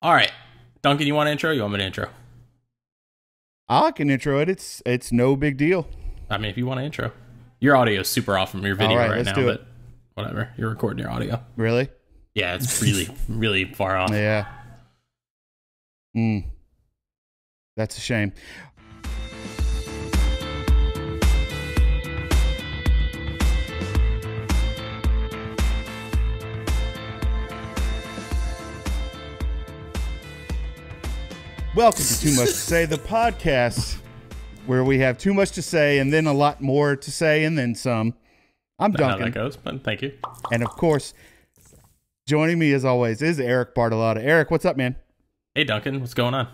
All right, Duncan, you want an intro? You want me to intro? I can intro it. It's no big deal. I mean, if you want an intro, your audio is super off from your video right now, but whatever. You're recording your audio. Really? Yeah, it's really, really far off. Yeah. That's a shame. Welcome to Too Much to Say, the podcast where we have too much to say and then a lot more to say and then some. I'm Duncan. How that goes, but thank you. And of course, joining me as always is Eric Bartolotta. Eric, what's up, man? Hey, Duncan, what's going on?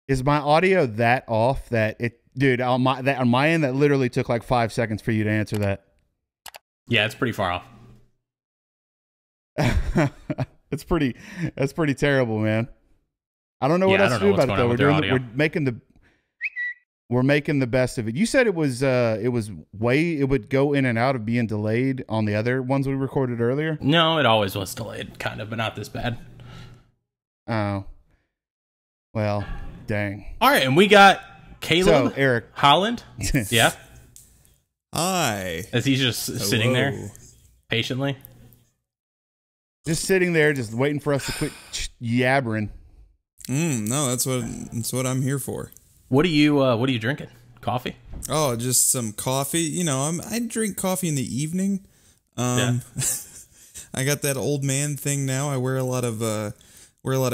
Is my audio that off that it, dude, on my end, that literally took like 5 seconds for you to answer that? Yeah, it's pretty far off. That's pretty terrible, man. I don't know what else to do about it though. We're making the best of it. You said it would go in and out of being delayed on the other ones we recorded earlier. No, it always was delayed, kind of, but not this bad. Oh, well, dang. All right, and we got Caleb, so, Eric Holland. Yeah. Hi. As he's just sitting there patiently, just sitting there, just waiting for us to quit yabbering. No, that's what I'm here for. What are you drinking? Coffee? Oh, just some coffee. You know, I drink coffee in the evening. Yeah. I got that old man thing now. I wear a lot of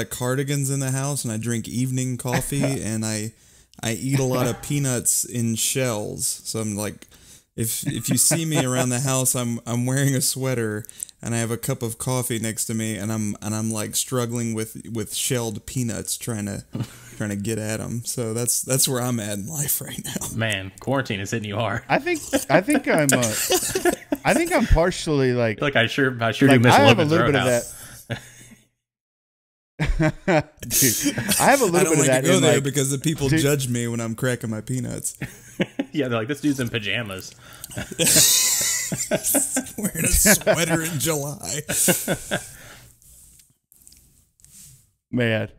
cardigans in the house, and I drink evening coffee, and I eat a lot of peanuts in shells. So I'm like, if you see me around the house, I'm wearing a sweater and I have a cup of coffee next to me, and I'm like struggling with shelled peanuts trying to get at them. So that's where I'm at in life right now. Man, quarantine is hitting you hard. I think I'm partially like. Like I sure like, do miss I have a Logan's little bit of Roadhouse. that. Dude, I have a little I don't bit like of that to go in, there like, because the people judge me when I'm cracking my peanuts. Yeah, they're like, this dude's in pajamas. Wearing a sweater in July. Man,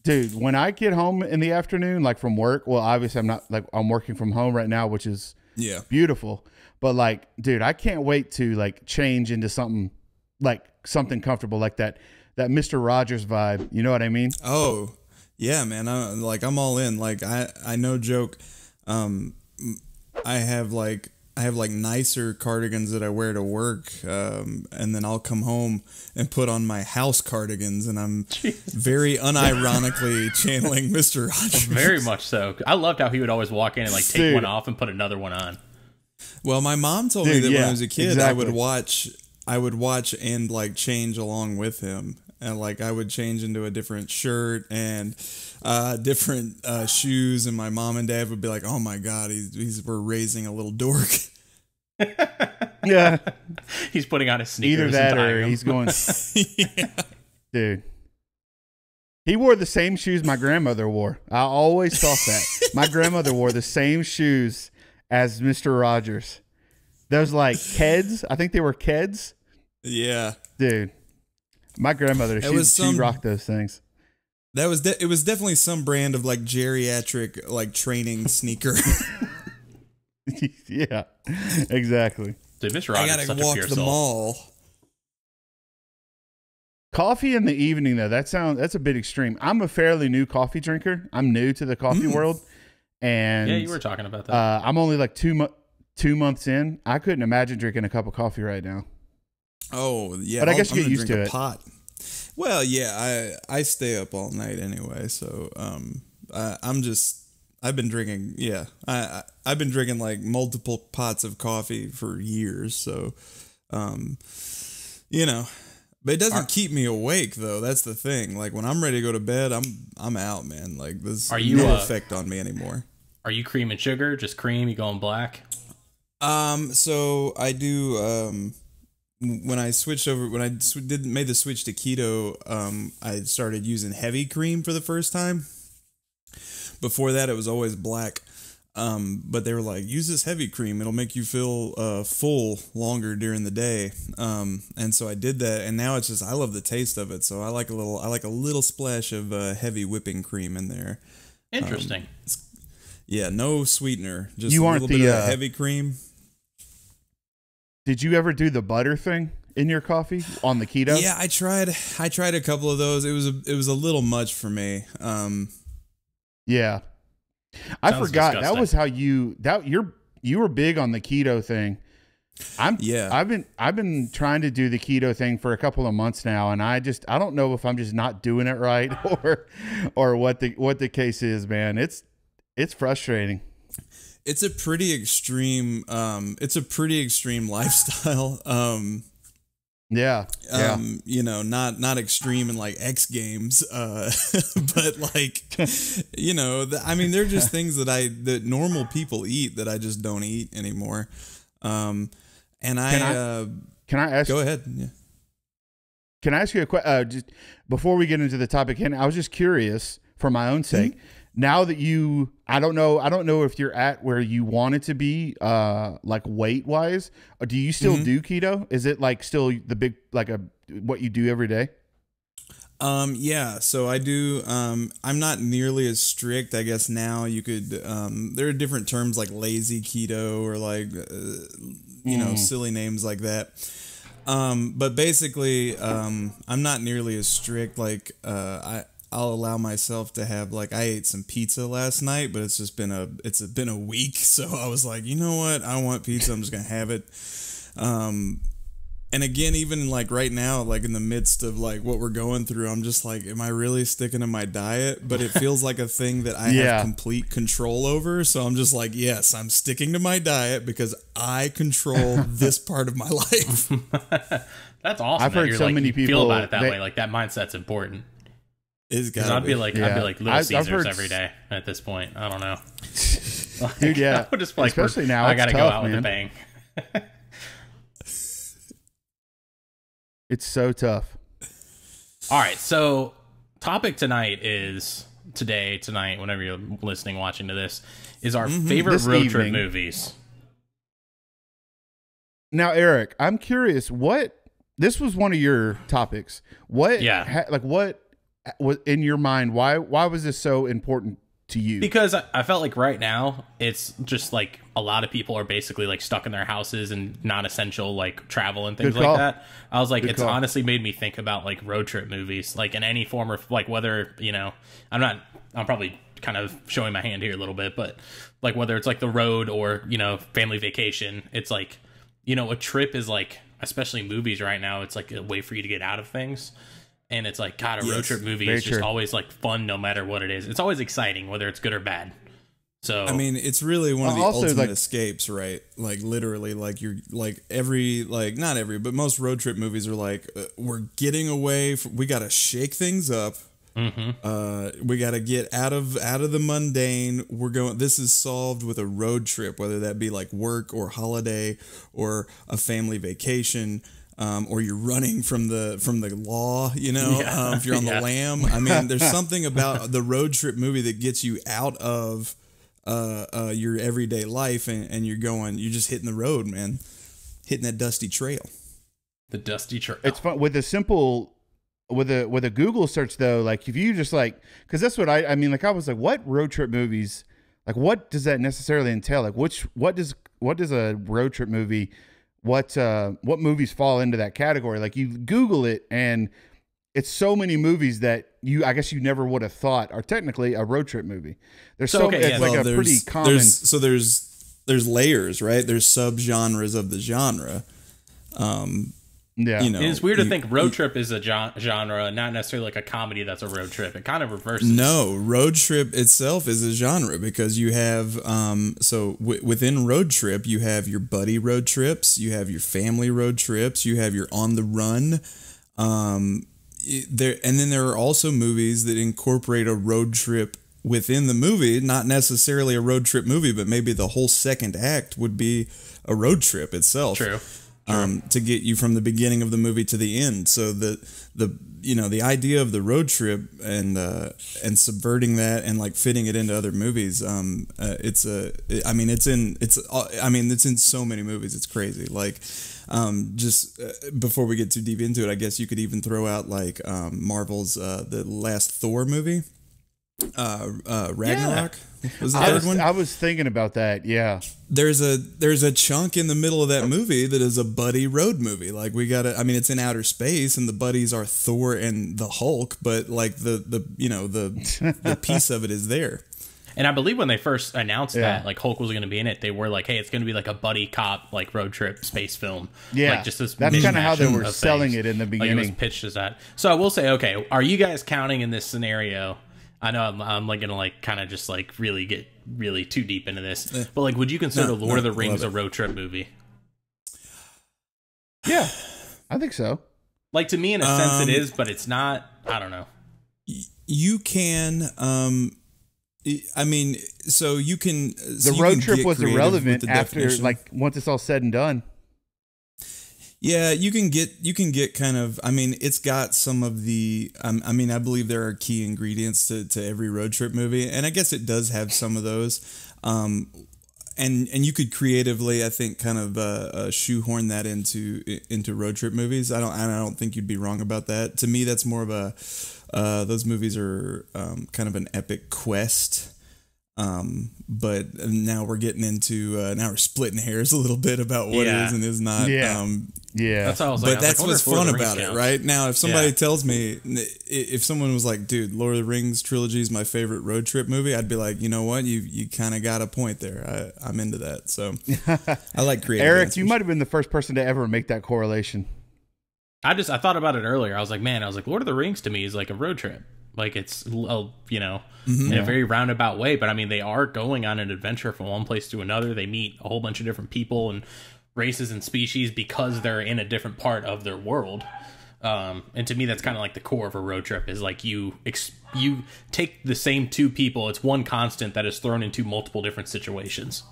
dude, when I get home in the afternoon, like from work, well, obviously I'm working from home right now, which is beautiful. But like, dude, I can't wait to like change into something comfortable like that Mr. Rogers vibe. You know what I mean? Oh, yeah, man. I'm all in. Like I no joke. I have like nicer cardigans that I wear to work, and then I'll come home and put on my house cardigans, and I'm very unironically channeling Mr. Rogers. Very much so. I loved how he would always walk in and like take one off and put another one on. Well, my mom told me that when I was a kid, exactly. I would watch and like change along with him, and like I would change into a different shirt and different shoes, and my mom and dad would be like, "Oh my God, we're raising a little dork." Yeah, he's putting on his sneakers. Either that or he's going. Yeah. Dude, he wore the same shoes my grandmother wore. I always thought that my grandmother wore the same shoes as Mr. Rogers. Those like Keds. I think they were Keds. Yeah, dude. My grandmother, she rocked those things. It was definitely some brand of like geriatric like training sneaker. Yeah, exactly. Dude, Mr. Rogers, I gotta walk the mall. Coffee in the evening though, that's a bit extreme. I'm a fairly new coffee drinker. I'm new to the coffee world, and yeah, you were talking about that. I'm only like 2 months in. I couldn't imagine drinking a cup of coffee right now. Oh yeah, but I guess you get used to it. Pot. Well, yeah, I stay up all night anyway, so I've been drinking. Yeah, I've been drinking like multiple pots of coffee for years, so you know, but it doesn't keep me awake though. That's the thing. Like when I'm ready to go to bed, I'm out, man. Like there's no effect on me anymore. Are you cream and sugar? Just cream? You going black? So I do. When I switched over, made the switch to keto, I started using heavy cream for the first time. Before that, it was always black. But they were like, use this heavy cream. It'll make you feel full longer during the day. And so I did that, and now it's just, I love the taste of it. So I like a little splash of heavy whipping cream in there. Interesting. Yeah, no sweetener. Just You a aren't little bit the, of heavy cream. Did you ever do the butter thing in your coffee on the keto? Yeah, I tried a couple of those. It was a little much for me. Yeah. I Sounds forgot disgusting. that was how you were big on the keto thing. I've been trying to do the keto thing for a couple of months now, and I don't know if I'm just not doing it right or what the case is, man. It's frustrating. It's a pretty extreme lifestyle. Yeah. You know, not extreme in like X Games, but like, you know, I mean, they're just things that normal people eat that I just don't eat anymore. And can I ask? Go ahead. Yeah. Can I ask you a question? Just before we get into the topic, Ken, I was just curious for my own sake. Mm-hmm. Now that I don't know if you're at where you wanted to be, like weight wise. Do you still do keto? Is it like still the big, like what you do every day? Yeah, so I do, I'm not nearly as strict. I guess now you could, there are different terms like lazy keto or like, you know, silly names like that. But basically, I'm not nearly as strict. Like, I'll allow myself to have, like, I ate some pizza last night, but it's been a week. So I was like, you know what? I want pizza. I'm just going to have it. And again, even like right now, like in the midst of like what we're going through, I'm just like, am I really sticking to my diet? But it feels like a thing that I have complete control over. So I'm just like, yes, I'm sticking to my diet because I control this part of my life. That's awesome. I've heard so many people feel about it that way. Like that mindset's important. Because I'd be like Little Caesars every day at this point. I don't know. Like, dude, yeah. I would just like, especially now, I gotta tough, go out man. with a bang. It's so tough. All right, so topic tonight, whenever you're listening, watching to this, is our favorite road trip movies. Now, Eric, I'm curious. This was one of your topics. What was in your mind? Why was this so important to you? Because I felt like right now it's just like a lot of people are basically like stuck in their houses and non-essential like travel and things like that. I was like, honestly made me think about like road trip movies, like in any form of like whether, you know, I'm probably kind of showing my hand here a little bit, but like whether it's like the road or, you know, family vacation, it's like, you know, a trip is like, especially movies right now, it's like a way for you to get out of things. And it's like, God, a road trip movie is just always like fun no matter what it is. It's always exciting, whether it's good or bad. So I mean, it's really one of the ultimate escapes, right? Like literally, like you're like not every, but most road trip movies are like, we're getting away. We got to shake things up. We got to get out of the mundane. This is solved with a road trip, whether that be like work or holiday or a family vacation. Or you're running from the law, you know, if you're on the lam. I mean, there's something about the road trip movie that gets you out of your everyday life and you're just hitting the road, man, hitting that dusty trail. The dusty trail. It's fun with a Google search though. Like if you just like, because that's what I mean. Like I was like, what road trip movies? Like what does that necessarily entail? Like what does a road trip movie? What movies fall into that category? Like you Google it and it's so many movies that I guess you never would have thought are technically a road trip movie. There's pretty common. There's layers, right? There's subgenres of the genre. Yeah, you know, it's weird to think road trip is a genre, not necessarily like a comedy that's a road trip. It kind of reverses. No, road trip itself is a genre because you have within road trip you have your buddy road trips, you have your family road trips, you have your on the run. And then there are also movies that incorporate a road trip within the movie, not necessarily a road trip movie, but maybe the whole second act would be a road trip itself. True. to get you from the beginning of the movie to the end. So the idea of the road trip and subverting that and like fitting it into other movies, it's in so many movies. It's crazy. Like, before we get too deep into it, I guess you could even throw out like Marvel's the last Thor movie. Ragnarok was the third one. I was thinking about that. Yeah, there's a chunk in the middle of that movie that is a buddy road movie. Like it's in outer space and the buddies are Thor and the Hulk, but like the piece of it is there. And I believe when they first announced that like Hulk was going to be in it, they were like, "Hey, it's going to be like a buddy cop like road trip space film." Yeah, like just this. That's kind of how they were selling it in the beginning. Like it was pitched as that. So I will say, okay, are you guys counting in this scenario? I know I'm like gonna like kind of just like really get really too deep into this, but like, would you consider Lord of the Rings a road trip movie? Yeah, I think so. Like to me, in a sense, it is, but it's not. I don't know. You can. I mean, so you can. The road trip was irrelevant after, like, once it's all said and done. Yeah, you can get kind of. I mean, it's got some of the. I mean, I believe there are key ingredients to every road trip movie, and I guess it does have some of those. And you could creatively, I think, kind of shoehorn that into road trip movies. I don't think you'd be wrong about that. To me, that's more of a. Those movies are kind of an epic quest. But now we're getting into now we're splitting hairs a little bit about what is and is not. Yeah, that's how I was but that's what's fun about it, right? Now, if somebody tells me, if someone was like, "Dude, Lord of the Rings trilogy is my favorite road trip movie," I'd be like, "You know what? You kind of got a point there. I'm into that." So I like creative. Eric, answers. you might have been the first person to ever make that correlation. I thought about it earlier. I was like, Lord of the Rings to me is like a road trip. Like it's, in a very roundabout way. But I mean, they are going on an adventure from one place to another. They meet a whole bunch of different people and races and species because they're in a different part of their world. And to me, that's kind of like the core of a road trip is like you take the same two people. It's one constant that is thrown into multiple different situations.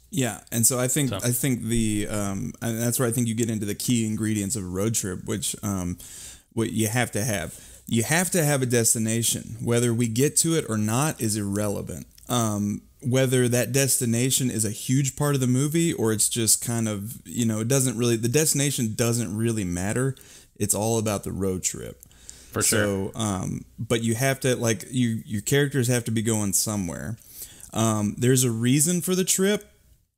Yeah, and so I think the and that's where I think you get into the key ingredients of a road trip, which what you have to have. You have to have a destination. Whether we get to it or not is irrelevant. Whether that destination is a huge part of the movie or it's just kind of, it doesn't really, the destination doesn't really matter. It's all about the road trip. For sure. So, but you have to, like, your characters have to be going somewhere. There's a reason for the trip.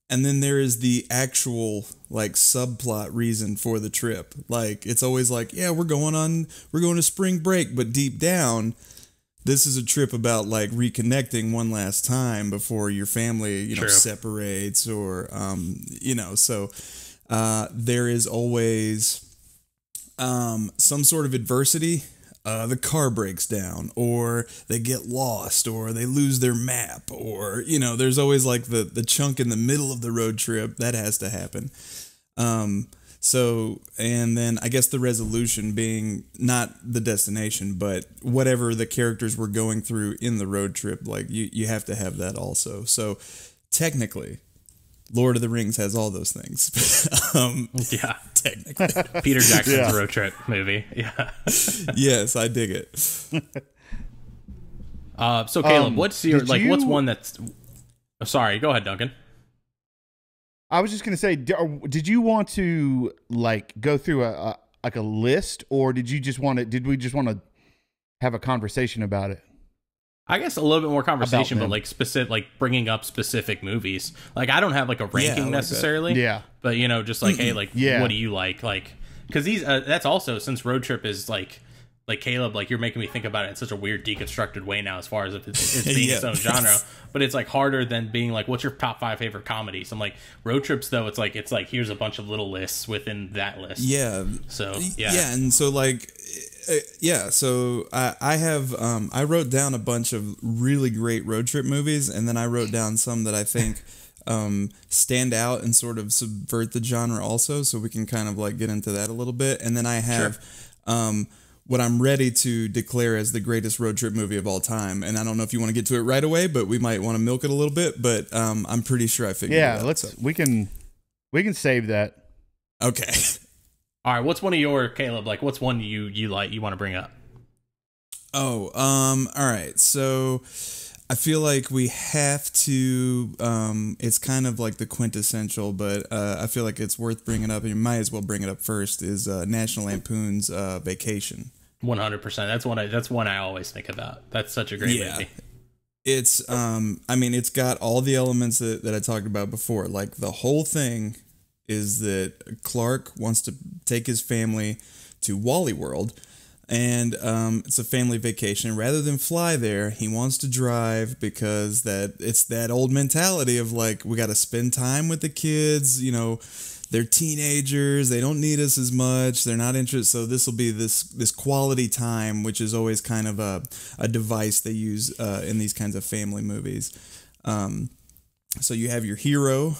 And then there is the actual like subplot reason for the trip. Like it's always like, yeah, we're going to spring break, but deep down, this is a trip about like reconnecting one last time before your family, separates or so there is always some sort of adversity. The car breaks down or they get lost or they lose their map or, there's always like the chunk in the middle of the road trip that has to happen. So, and then I guess the resolution being not the destination, but whatever the characters were going through in the road trip, like you have to have that also. So technically, Lord of the Rings has all those things. Technically. Peter Jackson's road trip movie. Yeah. Yes, I dig it. So Caleb, what's what's one that's... Oh, sorry, go ahead, Duncan. I was just going to say, did you want to like go through a list or did we just want to have a conversation about it? I guess a little bit more conversation, but like specific, like bringing up specific movies. Like I don't have like a ranking necessarily. Yeah. But just like, hey, like, what do you like? Like, because these, that's also since road trip is like Caleb, like you're making me think about it in such a weird deconstructed way now, as far as if it's being its own genre. But it's like harder than being like, what's your top 5 favorite comedies? I'm like road trips though. It's like here's a bunch of little lists within that list. Yeah. So yeah, and so like. So I have I wrote down a bunch of really great road trip movies, and then I wrote down some that I think stand out and sort of subvert the genre also, so we can kind of like get into that a little bit. And then I have what I'm ready to declare as the greatest road trip movie of all time. And I don't know if you want to get to it right away, but we might want to milk it a little bit. But I'm pretty sure I figured it out. We can save that. Okay. All right, what's one of your, Caleb, like what's one you like you want to bring up? Oh, all right. So I feel like we have to, it's kind of like the quintessential, but I feel like it's worth bringing up, and you might as well bring it up first, is National Lampoon's Vacation. 100%. That's one I always think about. That's such a great movie. It's, I mean, it's got all the elements that I talked about before. Like, the whole thing is that Clark wants to take his family to Wally World, and it's a family vacation. Rather than fly there, he wants to drive, because it's that old mentality of like, we got to spend time with the kids. You know, they're teenagers, they don't need us as much, they're not interested. So this will be this quality time, which is always kind of a device they use in these kinds of family movies. So you have your hero,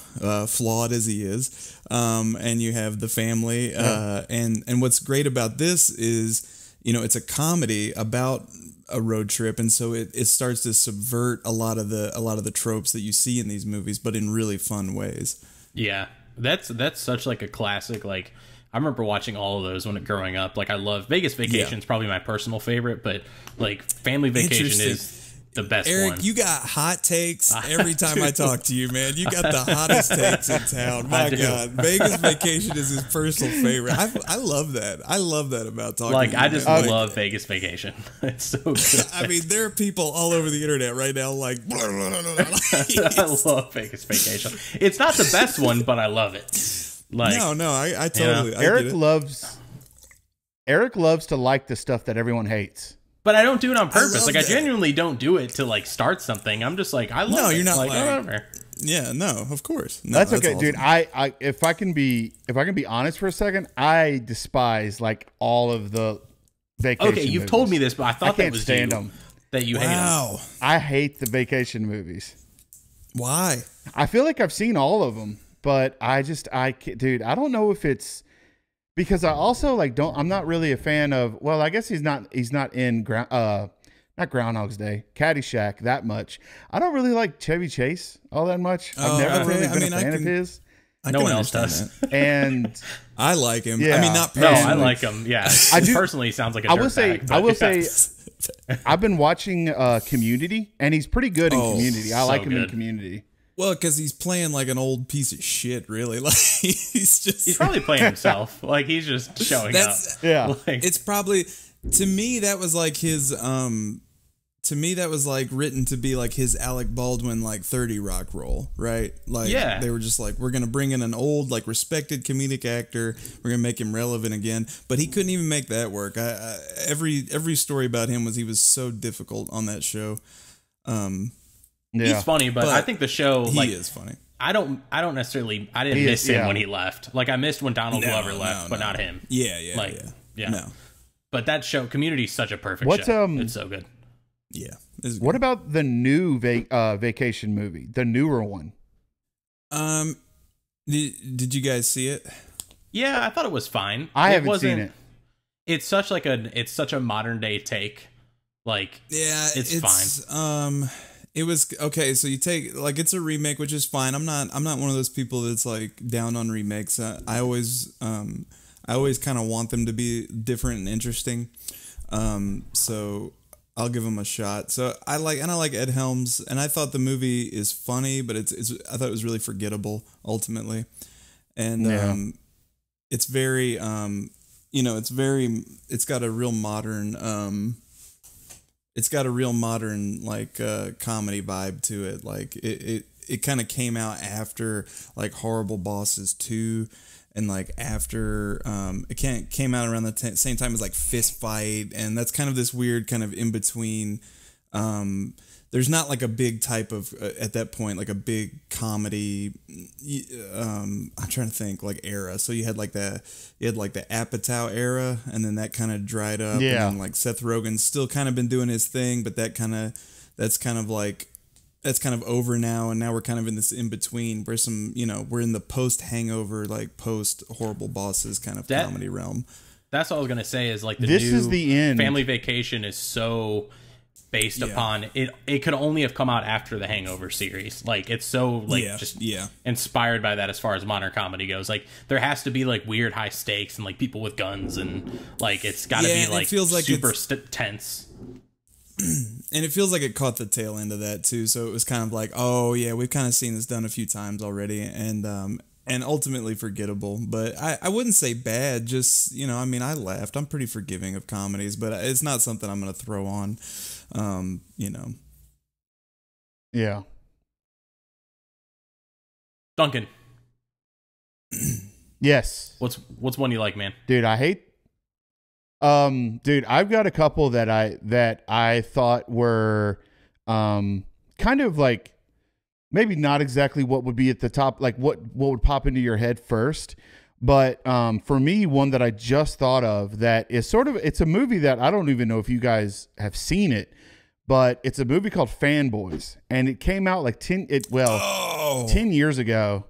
flawed as he is, and you have the family. And what's great about this is, you know, it's a comedy about a road trip, and so it starts to subvert a lot of the tropes that you see in these movies, but in really fun ways. Yeah, that's such like a classic. Like, I remember watching all of those growing up. Like, I love Vegas Vacation is probably my personal favorite, but like Family Vacation is the best Eric, one. you got hot takes every time I talk to you, man. You got the hottest takes in town. My God, Vegas Vacation is his personal favorite. I love that. I love that about talking. Like, to you, I just love Vegas Vacation. It's so good. I mean, there are people all over the internet right now like, blah, blah, blah, blah. I love Vegas Vacation. It's not the best one, but I love it. Like, no, I totally. Yeah. Eric loves to like the stuff that everyone hates. But I don't do it on purpose. I genuinely don't do it to like start something. I'm just like, I love it. No, you're not like, whatever. Yeah, no, of course. No, that's okay, awesome. dude. I if I can be honest for a second, I despise like all of the vacation. Okay, you've movies. told me this, but I thought that was stand them. That you hate them. I hate the vacation movies. Why? I feel like I've seen all of them, but I dude, I don't know if it's because I also like I'm not really a fan of, well, I guess he's not in not Groundhog's Day, Caddyshack that much. I don't really like Chevy Chase all that much. I've never really been a fan of his. No one else does. And I like him. Yeah. I mean, not personally. No, I like him. Yeah. I do personally sounds like a dirtbag. I will say I've been watching Community, and he's pretty good in Community. I like him in Community. Well, because he's playing like an old piece of shit, really. Like he's probably playing himself. Like, he's just showing up. Yeah, like, it's probably, to me that was like his to me that was like written to be like his Alec Baldwin like 30 Rock role, right? Like, they were just like, we're gonna bring in an old like respected comedic actor, we're gonna make him relevant again, but he couldn't even make that work. Every story about him was he was so difficult on that show. He's funny, but I think the show, like, he is funny. I don't necessarily, I didn't miss him when he left. Like, I missed when Donald Glover left, but not him. Yeah. No. But that show, Community, is such a perfect show. It's so good. Yeah. What about the new vacation movie, the newer one? Did you guys see it? Yeah, I thought it was fine. I haven't seen it. It's such a modern day take. Like, yeah, it's fine. It was okay. So you take, like, it's a remake, which is fine. I'm not one of those people that's like down on remakes. I always kind of want them to be different and interesting. So I'll give them a shot. So I like Ed Helms, and I thought the movie is funny, but I thought it was really forgettable ultimately. And it's very it's got a real modern like comedy vibe to it. Like it kind of came out after like Horrible Bosses 2, and like after it came out around the same time as like Fist Fight, and that's kind of this weird kind of in between. There's not like a big type of at that point like a big comedy. I'm trying to think like era. So you had like the Apatow era, and then that kind of dried up. Yeah. And then, like, Seth Rogen's still kind of been doing his thing, but that's kind of over now, and now we're kind of in this in between where we're in the post Hangover, like post Horrible Bosses kind of comedy realm. That's all I was gonna say is like this is the end. Family Vacation is so based upon it. It could only have come out after the Hangover series. Like, it's so like just inspired by that as far as modern comedy goes. Like, there has to be like weird high stakes and like people with guns and like it's got to be like, it feels like super tense. And it feels like it caught the tail end of that too. So it was kind of like, oh yeah, we've kind of seen this done a few times already, and ultimately forgettable. But I wouldn't say bad. Just, you know, I mean, I laughed. I'm pretty forgiving of comedies, but it's not something I'm gonna throw on. You know. Yeah. Duncan. Yes. What's one you like, man? Dude, I've got a couple that I thought were kind of like maybe not exactly what would be at the top, like what would pop into your head first. But for me, one that I just thought of that is it's a movie that I don't even know if you guys have seen it, but it's a movie called Fanboys, and it came out like 10 years ago.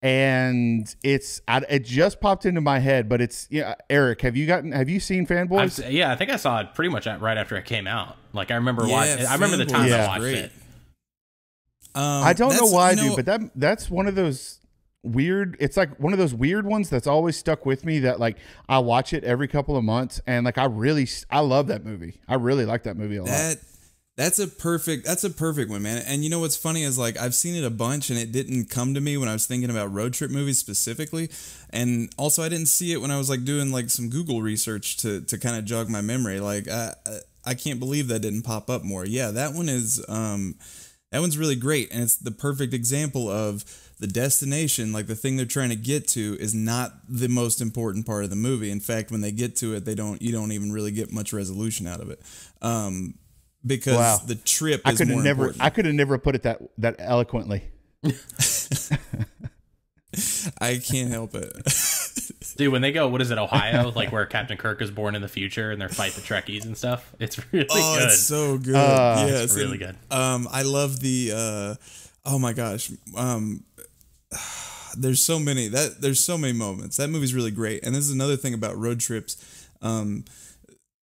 And it just popped into my head, but it's, Eric, have you seen Fanboys? I think I saw it pretty much right after it came out. Like, I remember watching I remember the time I watched it. I don't know why, dude, but that's one of those weird, it's like one of those weird ones that's always stuck with me that like I watch it every couple of months, and like I love that movie. I really like that movie a lot. That's a perfect one, man. And you know what's funny is like I've seen it a bunch and it didn't come to me when I was thinking about road trip movies specifically. And also I didn't see it when I was like doing like some Google research to kind of jog my memory. Like I can't believe that didn't pop up more. Yeah, that one is that one's really great, and it's the perfect example of the destination, like the thing they're trying to get to, is not the most important part of the movie. In fact, when they get to it, you don't even really get much resolution out of it. Because the trip is more important. I could have never put it that eloquently. I can't help it. Dude, when they go, what is it, Ohio? Like where Captain Kirk is born in the future and they fight the Trekkies and stuff. It's really good. Oh, it's so good. It's really good. I love the oh my gosh. There's so many moments. That movie's really great. And this is another thing about road trips.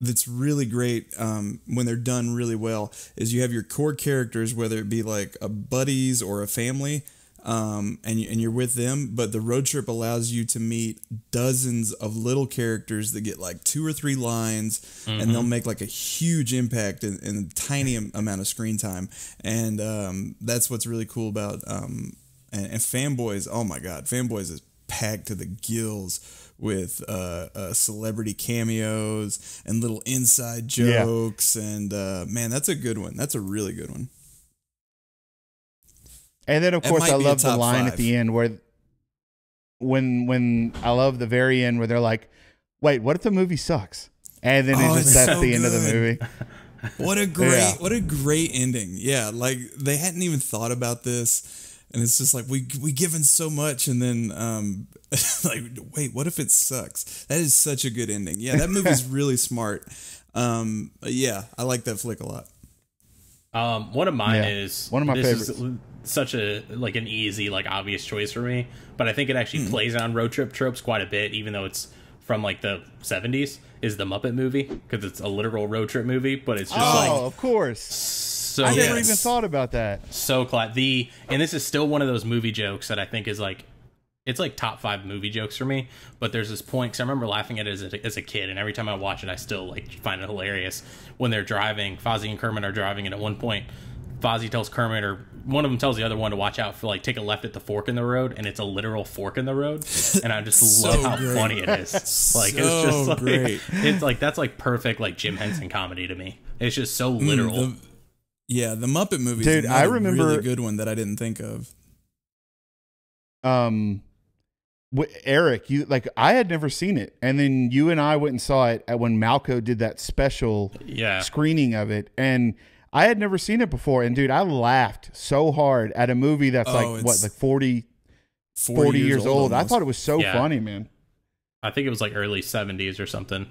That's really great when they're done really well is you have your core characters, whether it be like a buddies or a family, and you're with them, but the road trip allows you to meet dozens of little characters that get like 2 or 3 lines, and they'll make like a huge impact in a tiny amount of screen time. And that's what's really cool about and Fanboys. Oh my God, Fanboys is packed to the gills with celebrity cameos and little inside jokes. And man, that's a good one. That's a really good one. And then of course I love the line at the end where when I love the very end where they're like, wait, what if the movie sucks? And then that's so the end of the movie. What a great ending. Yeah, like they hadn't even thought about this. And it's just like we given so much, and then like, wait, what if it sucks? That is such a good ending. Yeah, that movie's really smart. Yeah, I like that flick a lot. One of mine is one of my favorites. Is such a like an easy, like obvious choice for me, but I think it actually plays on road trip tropes quite a bit, even though it's from like the 70s. Is the Muppet movie, because it's a literal road trip movie, but it's just of course. So I never even thought about that. So and this is still one of those movie jokes that I think is like, it's like top 5 movie jokes for me. But there's this point, because I remember laughing at it as a kid, and every time I watch it, I still like find it hilarious. When they're driving, Fozzie and Kermit are driving, and at one point, Fozzie tells Kermit, or one of them tells the other one to watch out for, like, take a left at the fork in the road, and it's a literal fork in the road. And I just love how funny it is. Like, it's just like, great. It's like, that's like perfect, like Jim Henson comedy to me. It's just so literal. The Muppet movie is a really good one that I didn't think of. Eric, I had never seen it, and then you and I went and saw it when Malco did that special screening of it, and I had never seen it before, and dude, I laughed so hard at a movie that's 40 years old. I thought it was so funny, man. I think it was like early 70s or something.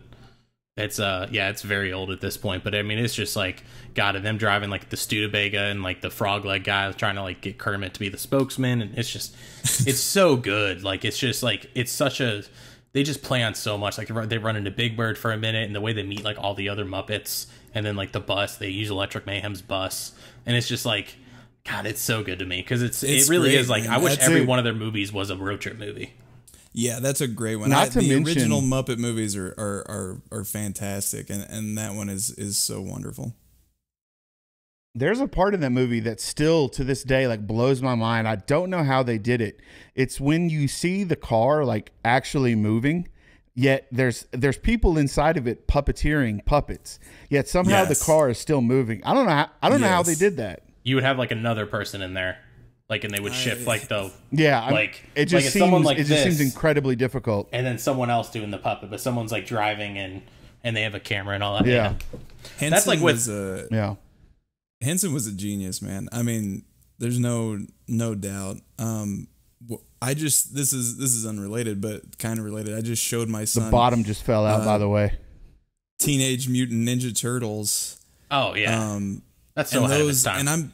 It's it's very old at this point, but I mean, it's just like, God, and them driving like the Studebaker and like the frog leg guy trying to like get Kermit to be the spokesman, and it's just, it's so good. Like, it's just like, it's such a they just play on so much. Like they run into Big Bird for a minute, and the way they meet like all the other Muppets, and then like the bus, they use Electric Mayhem's bus, and it's just like, God, it's so good to me because it really great, is like, man. I wish every one of their movies was a road trip movie. Yeah, that's a great one. The original Muppet movies are fantastic, and that one is so wonderful. There's a part in that movie that still to this day like blows my mind. I don't know how they did it. It's when you see the car like actually moving, yet there's people inside of it puppeteering puppets. Yet somehow the car is still moving. I don't know how they did that. You would have like another person in there. Like, and they would shift like the it just seems incredibly difficult. And then someone else doing the puppet, but someone's like driving and they have a camera and all that. Yeah, that's like with Henson was a genius, man. I mean, there's no doubt. This is unrelated, but kind of related. I just showed my son. The bottom just fell out, by the way. Teenage Mutant Ninja Turtles. Oh yeah, that's so ahead of its time. And I'm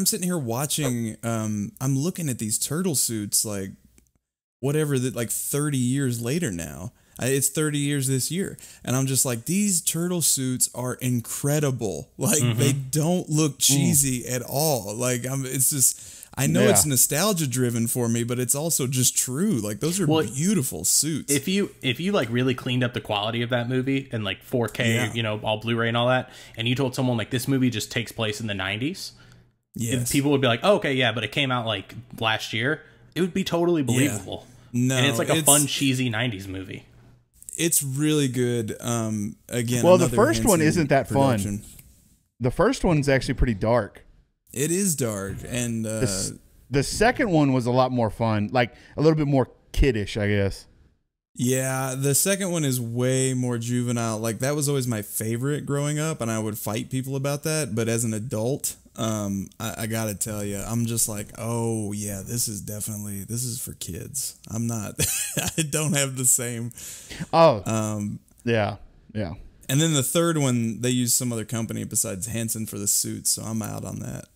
sitting here watching. I'm looking at these turtle suits, like whatever that, like 30 years later now. It's 30 years this year. And I'm just like, these turtle suits are incredible. Like, they don't look cheesy at all. Like, it's just, I know it's nostalgia driven for me, but it's also just true. Like, those are beautiful suits. If you like really cleaned up the quality of that movie and like 4K, you know, all Blu-ray and all that, and you told someone like this movie just takes place in the 90s, people would be like, oh, okay, yeah, but it came out like last year. It would be totally believable. No, and it's like a fun, cheesy 90s movie. It's really good. Again, well, the first one isn't that fun. The first one's actually pretty dark. It is dark, and the second one was a lot more fun, like a little bit more kiddish, I guess. Yeah, the second one is way more juvenile. Like, that was always my favorite growing up, and I would fight people about that. But as an adult, I gotta tell you, I'm just like, oh yeah, this is for kids. I'm not, I don't have the same. Yeah. And then the third one, they use some other company besides Henson for the suits, so I'm out on that.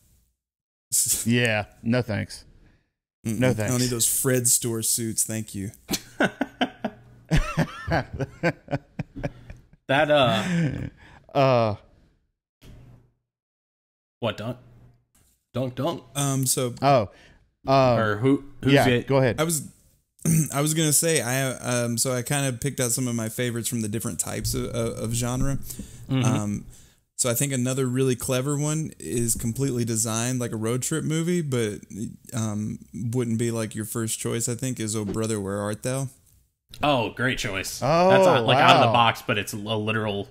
Yeah, no thanks. No thanks. I don't need those Fred store suits, thank you. What dunk? Or who's it? Go ahead. I was gonna say so I kind of picked out some of my favorites from the different types of genre. So I think another really clever one is completely designed like a road trip movie, but wouldn't be like your first choice. I think is Oh Brother, Where Art Thou? Oh, great choice. That's not like out of the box, but it's a literal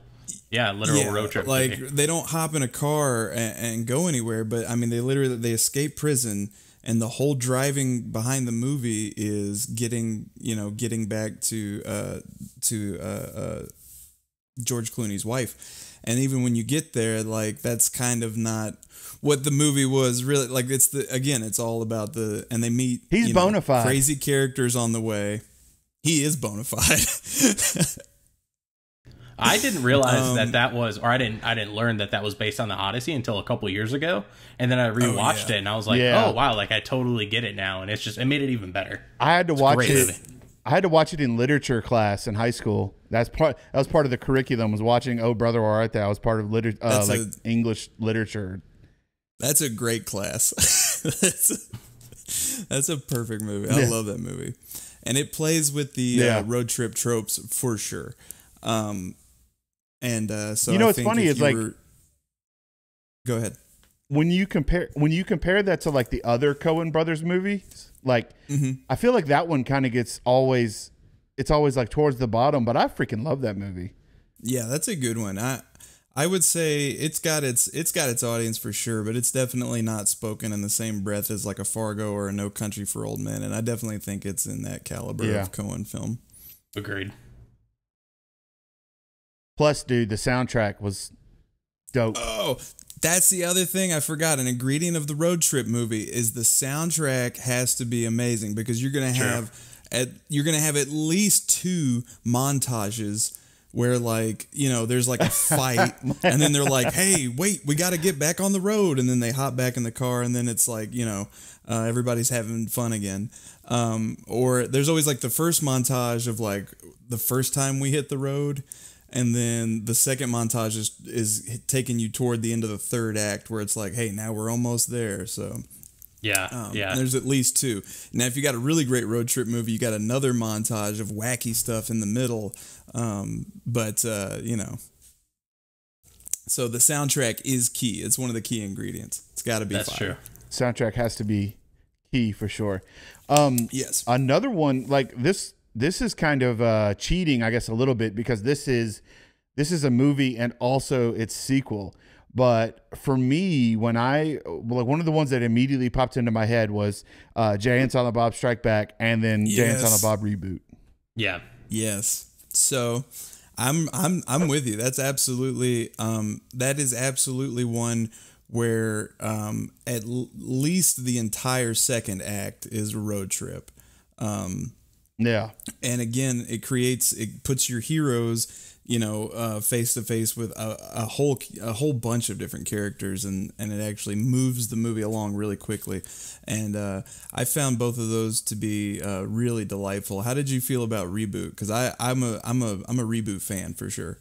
road trip. Like they don't hop in a car and go anywhere, but I mean they escape prison, and the whole driving behind the movie is getting back to George Clooney's wife. And even when you get there, like that's kind of not what the movie was really like. It's all about and they meet he's bona fide crazy characters on the way. He is bona fide. I didn't realize that was, or I didn't learn that was based on the Odyssey until a couple years ago, and then I rewatched it and I was like, oh wow, like I totally get it now, and it made it even better. I had to watch it. I had to watch it in literature class in high school. That was part of the curriculum. Was watching Oh Brother, Where Art Thou? I was part of English literature. That's a great class. That's a perfect movie. I love that movie, and it plays with the road trip tropes for sure. So what's funny is like, go ahead. When you compare that to like the other Coen Brothers movies, like I feel like that one kind of it's always like towards the bottom, but I freaking love that movie. Yeah, that's a good one. I would say it's got its audience for sure, but it's definitely not spoken in the same breath as like a Fargo or a No Country for Old Men, and I definitely think it's in that caliber of Coen film. Agreed. Plus, dude, the soundtrack was dope. Oh, that's the other thing I forgot. An ingredient of the road trip movie is the soundtrack has to be amazing, because you're gonna have at least 2 montages where like, you know, there's like a fight and then they're like, hey, wait, we got to get back on the road. And then they hop back in the car and then it's like, you know, everybody's having fun again. Or there's always like the first montage of like the first time we hit the road. And then the second montage is taking you toward the end of the third act where it's like, hey, now we're almost there. So yeah. There's at least two. Now, if you got a really great road trip movie, you got another montage of wacky stuff in the middle. You know, so the soundtrack is key. It's one of the key ingredients. It's got to be That's fire. true. Soundtrack has to be key for sure. Yes. Another one like this is kind of cheating, I guess, a little bit because this is a movie and also its sequel. But for me, one of the ones that immediately popped into my head was Jay and Silent Bob Strike Back, and then Jay and Silent Bob Reboot. Yeah. Yes. So I'm with you. That's absolutely that is absolutely one where at least the entire second act is a road trip. Yeah. And again, it puts your heroes, you know, face to face with a whole bunch of different characters, and it actually moves the movie along really quickly. And I found both of those to be really delightful. How did you feel about Reboot? Because I'm a Reboot fan for sure.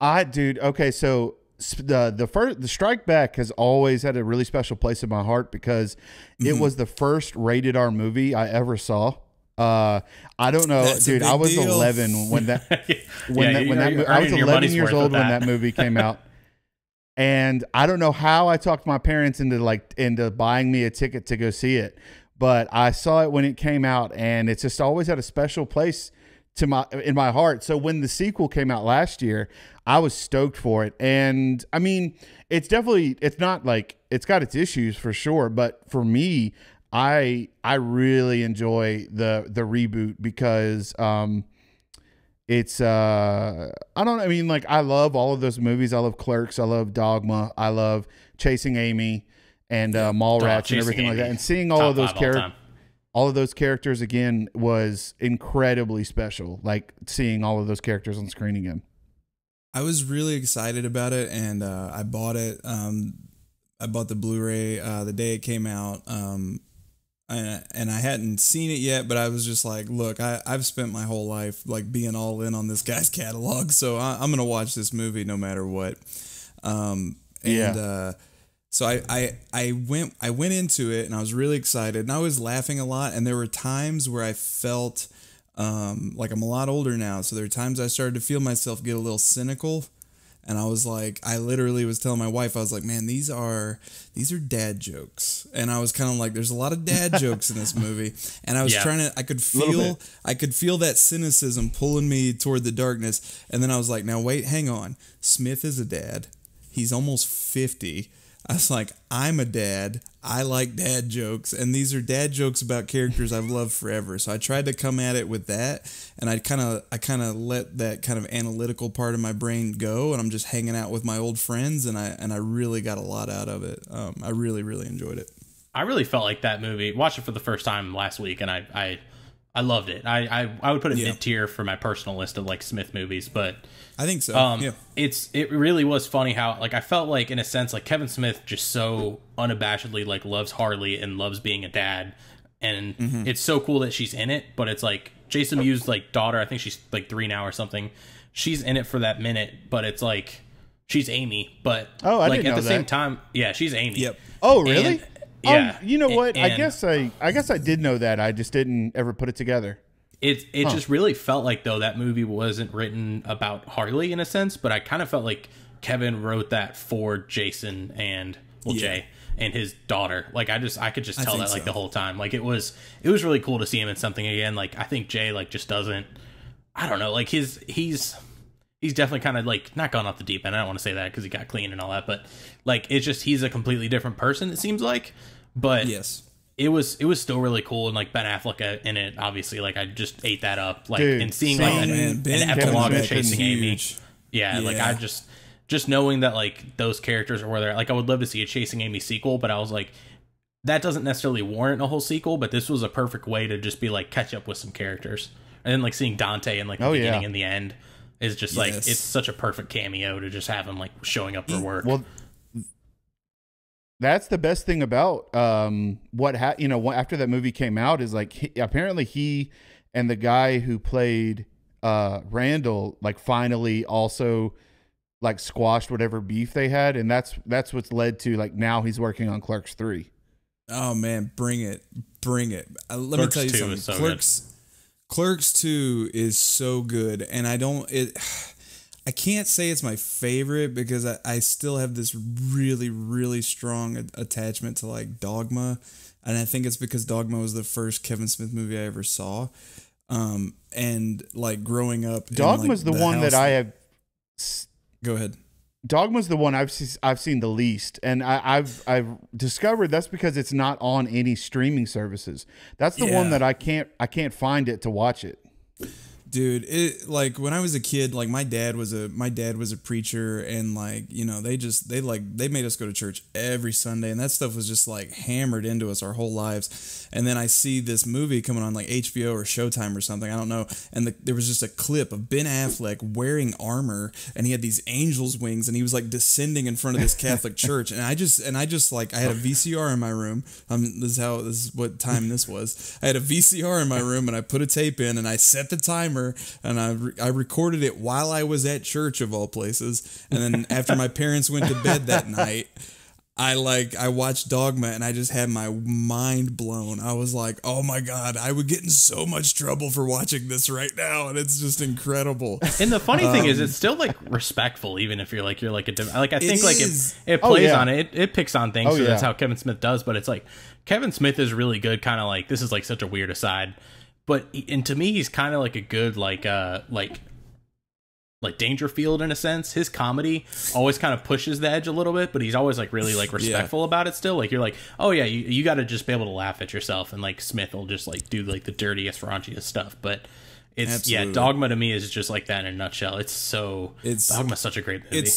Okay, so the Strike Back has always had a really special place in my heart because it was the first rated R movie I ever saw. I don't know, That's dude. I was 11 when that I was 11 years old when that movie came out, and I don't know how I talked my parents into buying me a ticket to go see it, but I saw it when it came out, and it's just always had a special place in my heart. So when the sequel came out last year, I was stoked for it, and I mean, it's not like it's got its issues for sure, but for me, I really enjoy the Reboot because it's I love all of those movies. I love Clerks, I love Dogma, I love Chasing Amy and Mallrats and everything like that. And seeing all of those characters again was incredibly special. Like seeing all of those characters on screen again. I was really excited about it, and I bought it. I bought the Blu-ray the day it came out. And I hadn't seen it yet, but I was just like, look, I've spent my whole life like being all in on this guy's catalog, so I'm gonna watch this movie no matter what. So I went into it and I was really excited, and I was laughing a lot, and there were times where I felt like I'm a lot older now, so there were times I started to feel myself get a little cynical. And I was like, I literally was telling my wife, I was like, man, these are dad jokes. And I was kind of like, there's a lot of dad jokes in this movie. And I was I could feel that cynicism pulling me toward the darkness. And then I was like, now wait, hang on. Smith is a dad. He's almost 50. I was like, I'm a dad. I like dad jokes, and these are dad jokes about characters I've loved forever. So I tried to come at it with that, and I kind of let that kind of analytical part of my brain go, and I'm just hanging out with my old friends, and I really got a lot out of it. I really enjoyed it. I really felt like that movie. Watched it for the first time last week, and I loved it. I would put it mid tier for my personal list of like Smith movies, but I think so. It really was funny how like I felt like in a sense like Kevin Smith just so unabashedly like loves Harley and loves being a dad, and it's so cool that she's in it. But it's like Jason Mewes' like daughter, I think she's like 3 now or something. She's in it for that minute, but it's like she's Amy. But I like didn't at know the that. same time, yeah, she's Amy. Yep. Oh, really? Yeah. You know what? I guess I did know that. I just didn't ever put it together. It just really felt like, though, that movie wasn't written about Harley in a sense, but I kind of felt like Kevin wrote that for Jason and Jay and his daughter. Like I could just tell that like the whole time. Like it was really cool to see him in something again. Like I think Jay like just doesn't, I don't know, like he's definitely kind of like not gone off the deep end. I don't want to say that because he got clean and all that, but like it's just he's a completely different person, it seems like. But yes, it was still really cool, and like Ben Affleck in it, obviously, like I just ate that up, like Dude, and seeing like an epilogue of Chasing Amy, like I just knowing that like those characters are where they're like, I would love to see a Chasing Amy sequel, but I was like, that doesn't necessarily warrant a whole sequel, but this was a perfect way to just be like catch up with some characters, and then like seeing Dante in like the beginning and the end, is just like, it's such a perfect cameo to just have him like showing up for work. Well, that's the best thing about after that movie came out is like apparently he and the guy who played Randall like finally also like squashed whatever beef they had, and that's what's led to like now he's working on Clerks 3. Oh man, bring it. Let me tell you something. So Clerks 2 is so good, and I can't say it's my favorite because I still have this really, really strong attachment to like Dogma. And I think it's because Dogma was the first Kevin Smith movie I ever saw. And like growing up, Dogma's the one that I have. Go ahead. Dogma's the one I've seen the least, and I've discovered that's because it's not on any streaming services. That's the one that I can't find it to watch it. Dude, it like when I was a kid, like my dad was a preacher, and like, you know, they made us go to church every Sunday, and that stuff was just like hammered into us our whole lives. And then I see this movie coming on like HBO or Showtime or something, I don't know, and there was just a clip of Ben Affleck wearing armor, and he had these angel's wings, and he was like descending in front of this Catholic church, and I just like I had a VCR in my room. This is what time this was. I had a VCR in my room, and I put a tape in, and I set the timer. And I recorded it while I was at church of all places. And then after my parents went to bed that night, I watched Dogma, and I just had my mind blown. I was like, oh my God, I would get in so much trouble for watching this right now. And it's just incredible. And the funny thing is, it's still like respectful, even if you're like I think like it plays on it. It picks on things. So that's how Kevin Smith does. But it's like Kevin Smith is really good. Kind of like, this is like such a weird aside. But, and to me, he's kind of like a good, like Dangerfield in a sense. His comedy always kind of pushes the edge a little bit, but he's always like really like respectful about it still. Like, you're like, oh yeah, you got to just be able to laugh at yourself, and like Smith will just like do like the dirtiest, raunchiest stuff. But it's Dogma to me is just like that in a nutshell. Dogma's such a great movie.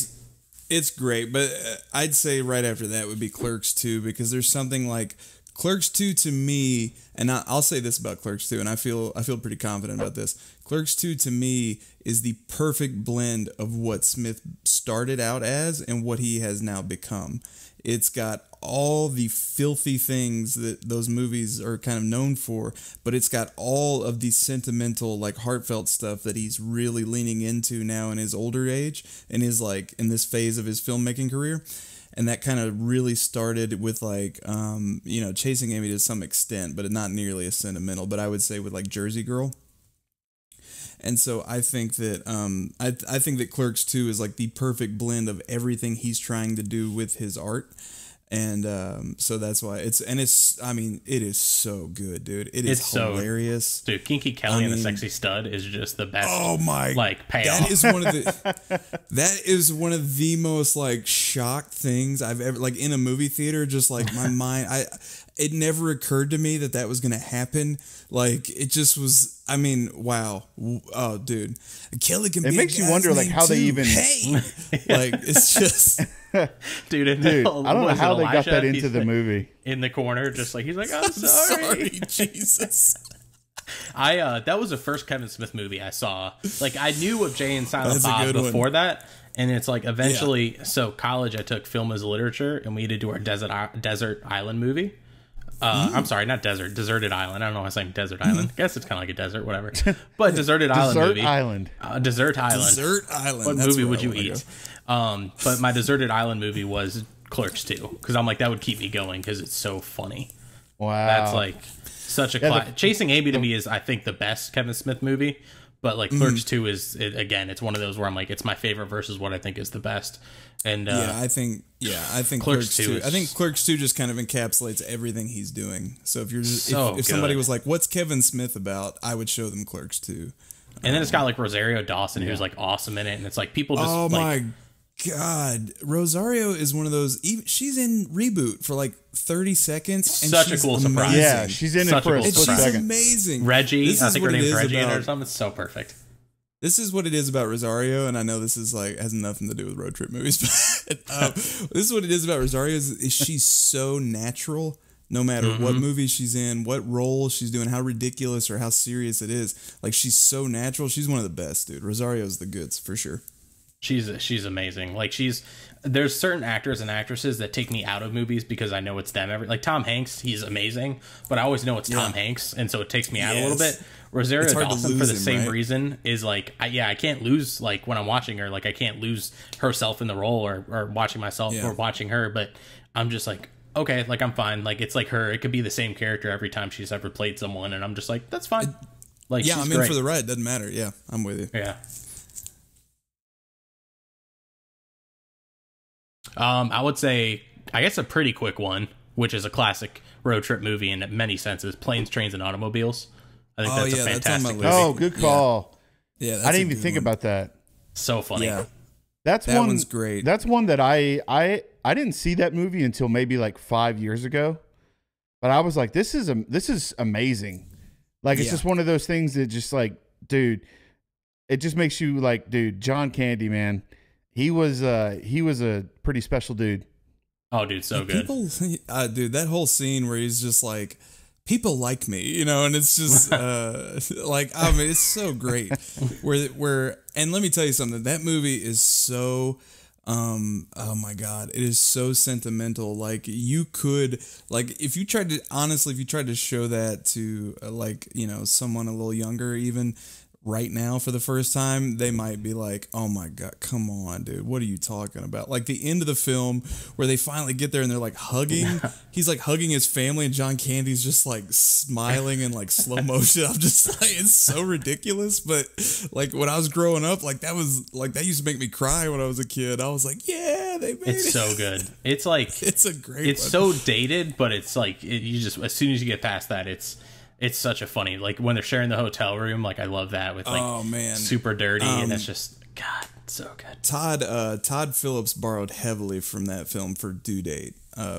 It's great, but I'd say right after that would be Clerks 2, because there's something like Clerks 2 to me, and I'll say this about Clerks 2, and I feel pretty confident about this. Clerks 2 to me is the perfect blend of what Smith started out as and what he has now become. It's got all the filthy things that those movies are kind of known for, but it's got all of the sentimental, like heartfelt stuff that he's really leaning into now in his older age and is like in this phase of his filmmaking career. And that kind of really started with like, Chasing Amy to some extent, but not nearly as sentimental. But I would say with like Jersey Girl. And so I think that I think that Clerks 2 is like the perfect blend of everything he's trying to do with his art. And so that's why it is so good, dude. It's hilarious. Dude, Kinky Kelly and the Sexy Stud is just the best. Oh my, like payoff. That is one of the most like shocked things I've ever, like in a movie theater, just like my mind, it never occurred to me that was going to happen. Like it just was, I mean, wow. Oh dude, Kelly can be, it makes you wonder like how they even, like it's just, dude, I don't know how they got that into the movie. In the corner, just like, he's like, I'm sorry. Jesus. That was the first Kevin Smith movie I saw. Like, I knew of Jay and Silent Bob before that, and it's like eventually. So college, I took film as literature, and we had to do our desert island movie. I'm sorry, not deserted island. I don't know why I'm saying desert island. I guess it's kind of like a desert, whatever. But deserted island movie. Desert island. What movie would you eat? But my deserted island movie was Clerks 2, because I'm like, that would keep me going because it's so funny. Wow, that's like such a Chasing Amy to me is, I think, the best Kevin Smith movie. But like Clerks 2 is it's one of those where I'm like, it's my favorite versus what I think is the best. And I think Clerks 2. I think Clerks 2 just kind of encapsulates everything he's doing. So if somebody was like, "What's Kevin Smith about?" I would show them Clerks 2. And then it's got like Rosario Dawson, who's like awesome in it, and it's like people just. Oh my God, Rosario is one of those. She's in Reboot for like 30 seconds. And such a cool surprise. Yeah, she's in it for a split second. She's amazing. Reggie, I think her name's Reggie or something. It's so perfect. This is what it is about Rosario, and I know this is like has nothing to do with road trip movies, but this is what it is about Rosario is she's so natural No matter what movie she's in, what role she's doing, how ridiculous or how serious it is. Like, she's so natural. She's one of the best, dude. Rosario's the goods for sure. She's amazing. Like, there's certain actors and actresses that take me out of movies because I know it's them. Like Tom Hanks, he's amazing, but I always know it's Tom Hanks, and so it takes me out a little bit. Rosario Dawson, for the same reason, is like, I can't lose, like, when I'm watching her. Like, I can't lose herself in the role or watching myself or watching her, but I'm just like, okay, like, I'm fine. Like, it's like her. It could be the same character every time she's ever played someone, and I'm just like, that's fine. Like, yeah, I'm in for the ride. Doesn't matter. Yeah, I'm with you. Yeah. I would say, I guess a pretty quick one, which is a classic road trip movie in many senses, Planes, Trains, and Automobiles. I think that's a fantastic movie. Oh, good call. Yeah, I didn't even think about that. So funny. Yeah, that one's great. That's one that I didn't see that movie until maybe like 5 years ago, but I was like, this is amazing. Like, it's just one of those things that just, like, dude, it just makes you like, dude, John Candy, man. He was a pretty special dude. Oh, dude, so good. People, dude, that whole scene where he's just like, people like me, you know, and it's just like, I mean, it's so great. And let me tell you something. That movie is so, oh my God, it is so sentimental. Like, you could, like, if you tried to show that to like, you know, someone a little younger, even right now for the first time, they might be like, oh my God, come on, dude, what are you talking about? Like, the end of the film where they finally get there and they're like hugging, he's like hugging his family and John Candy's just like smiling in like slow motion. I'm just like, it's so ridiculous. But like, when I was growing up, like, that used to make me cry when I was a kid. I was like, yeah, they made it. It's so good. It's like, it's a great it's so dated, but it's like, you just, as soon as you get past that, it's such a funny, like, when they're sharing the hotel room, like, I love that with, like, oh man, super dirty, and it's just, God, so good. Todd Phillips borrowed heavily from that film for Due Date,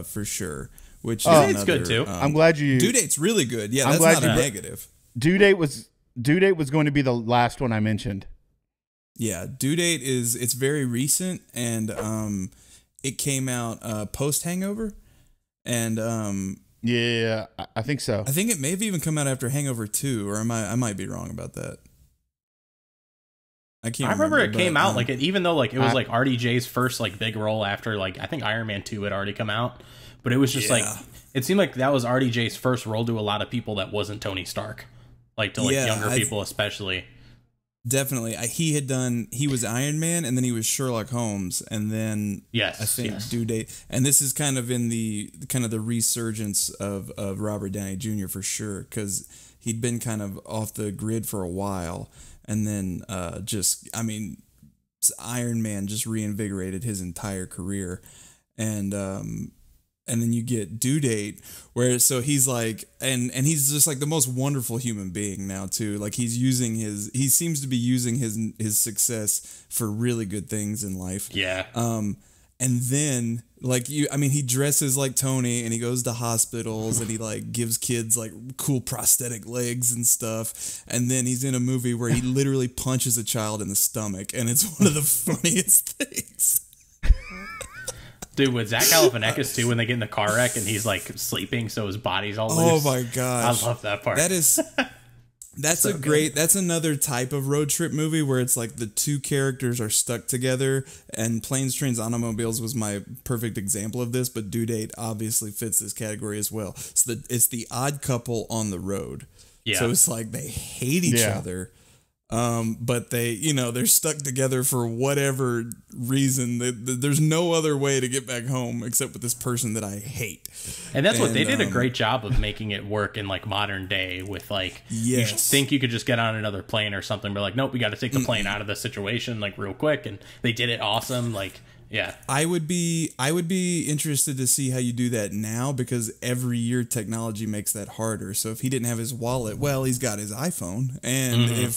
for sure. Which Due Date's good too. I'm glad you. Due Date's really good. Yeah, that's not a negative. Due Date was going to be the last one I mentioned. Yeah, Due Date it's very recent, and it came out post Hangover, and yeah, I think so. I think it may have even come out after Hangover 2, or I might be wrong about that. I remember it came out like it, even though like it was like RDJ's first like big role after, like, I think Iron Man 2 had already come out, but it was just like, it seemed like that was RDJ's first role to a lot of people that wasn't Tony Stark, like to like younger people especially. Definitely. He was Iron Man, and then he was Sherlock Holmes, and then I think Due Date. And this is kind of in the resurgence of Robert Downey Jr. for sure, because he'd been kind of off the grid for a while, and then Iron Man just reinvigorated his entire career, and then you get Due Date, where so he's like, and he's just like the most wonderful human being now too. Like, he seems to be using his success for really good things in life. Yeah. And then like he dresses like Tony, and he goes to hospitals, and he like gives kids like cool prosthetic legs and stuff. And then he's in a movie where he literally punches a child in the stomach, and it's one of the funniest things. Dude, with Zach Galifianakis too, when they get in the car wreck and he's like sleeping, so his body's all loose. Oh my gosh, I love that part. That's so great. That's another type of road trip movie where it's like the two characters are stuck together. And Planes, Trains, Automobiles was my perfect example of this, but Due Date obviously fits this category as well. So it's the odd couple on the road. Yeah. So it's like they hate each other. But they're stuck together for whatever reason. There's no other way to get back home except with this person that I hate. And that's what they did a great job of making it work in like modern day with like, you think you could just get on another plane or something, but like, nope, we got to take the plane out of the situation like real quick. And they did it awesome. Like, yeah, I would be interested to see how you do that now, because every year technology makes that harder. So if he didn't have his wallet, well, he's got his iPhone, and if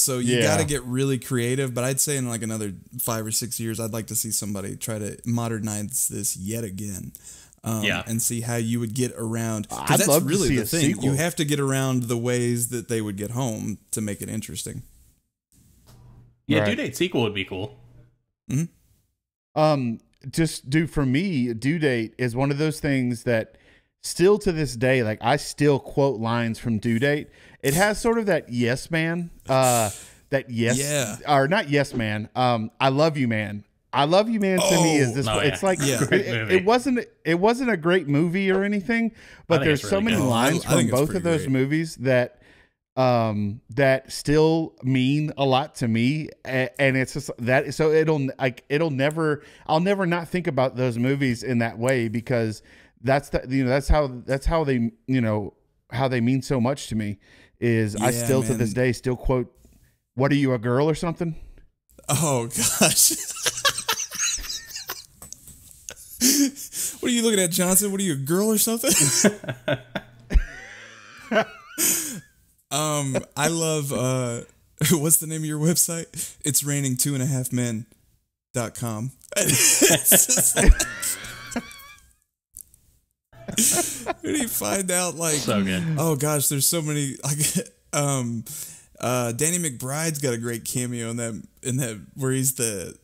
so you got to get really creative. But I'd say in like another 5 or 6 years, I'd like to see somebody try to modernize this yet again. And see how you would get around, because that's really the thing. Sequel. You have to get around the ways that they would get home to make it interesting. Yeah, Due Date sequel would be cool. For me, Due Date is one of those things that still to this day, like I still quote lines from Due Date. It has sort of that yes man, or not yes man. I love you man. I love you man to me is this. It's like it wasn't a great movie or anything, but there's so many lines from both of those movies that still mean a lot to me, and it's just that. So I'll never not think about those movies in that way, because that's how they, how they mean so much to me. Is I still to this day still quote, "What are you, a girl or something?" Oh gosh. What are you looking at, Johnson? What are you, a girl or something? I love what's the name of your website? It's raining2.5men.com. It's just like, when you find out, like, so good. Oh gosh, there's so many, like, Danny McBride's got a great cameo in that where he's the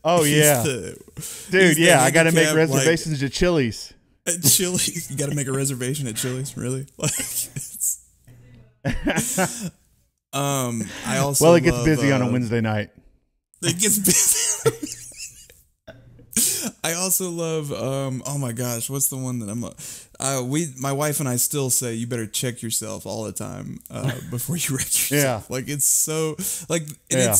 dude, I gotta make reservations at Chili's. At Chili's, you gotta make a reservation at Chili's, really? Like, I also it gets busy on a Wednesday night. It gets busy. I also love oh my gosh, what's the one that my wife and I still say you better check yourself all the time before you wreck yourself. Like, it's so like, and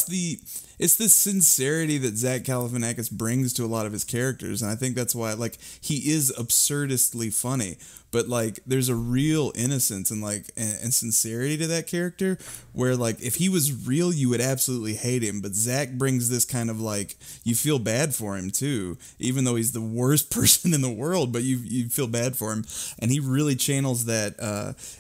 it's the sincerity that Zach Galifianakis brings to a lot of his characters, and I think that's why, like, he is absurdistly funny, but like there's a real innocence and like and sincerity to that character, where like if he was real you would absolutely hate him, but Zach brings this kind of like, you feel bad for him too, even though he's the worst person in the world, but you feel bad for him, and he really channels that.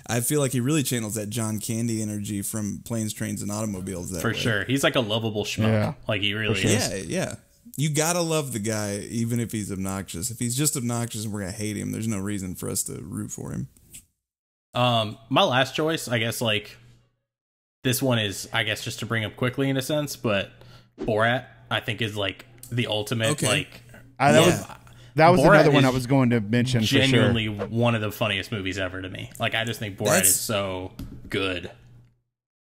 I feel like he really channels that John Candy energy from Planes, Trains, and Automobiles. That for way. Sure, he's like a lovable schmuck. Like he really is. Yeah. You gotta love the guy, even if he's obnoxious. If he's just obnoxious and we're gonna hate him, there's no reason for us to root for him. My last choice, I guess, like, this one is, I guess, just to bring up quickly in a sense, but Borat, I think, is like the ultimate, like. That was another one I was going to mention. Genuinely one of the funniest movies ever to me. Like, I just think Borat is so good.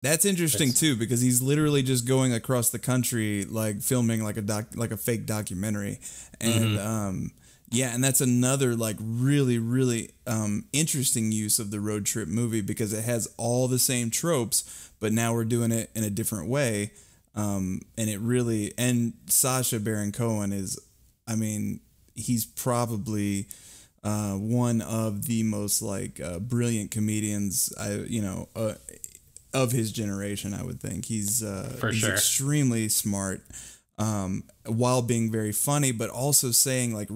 That's interesting too, because he's literally just going across the country, like filming like a fake documentary, and and that's another like really interesting use of the road trip movie, because it has all the same tropes, but now we're doing it in a different way, and it really, and Sacha Baron Cohen is, I mean, he's probably one of the most like brilliant comedians of his generation. I would think he's extremely smart, while being very funny, but also saying like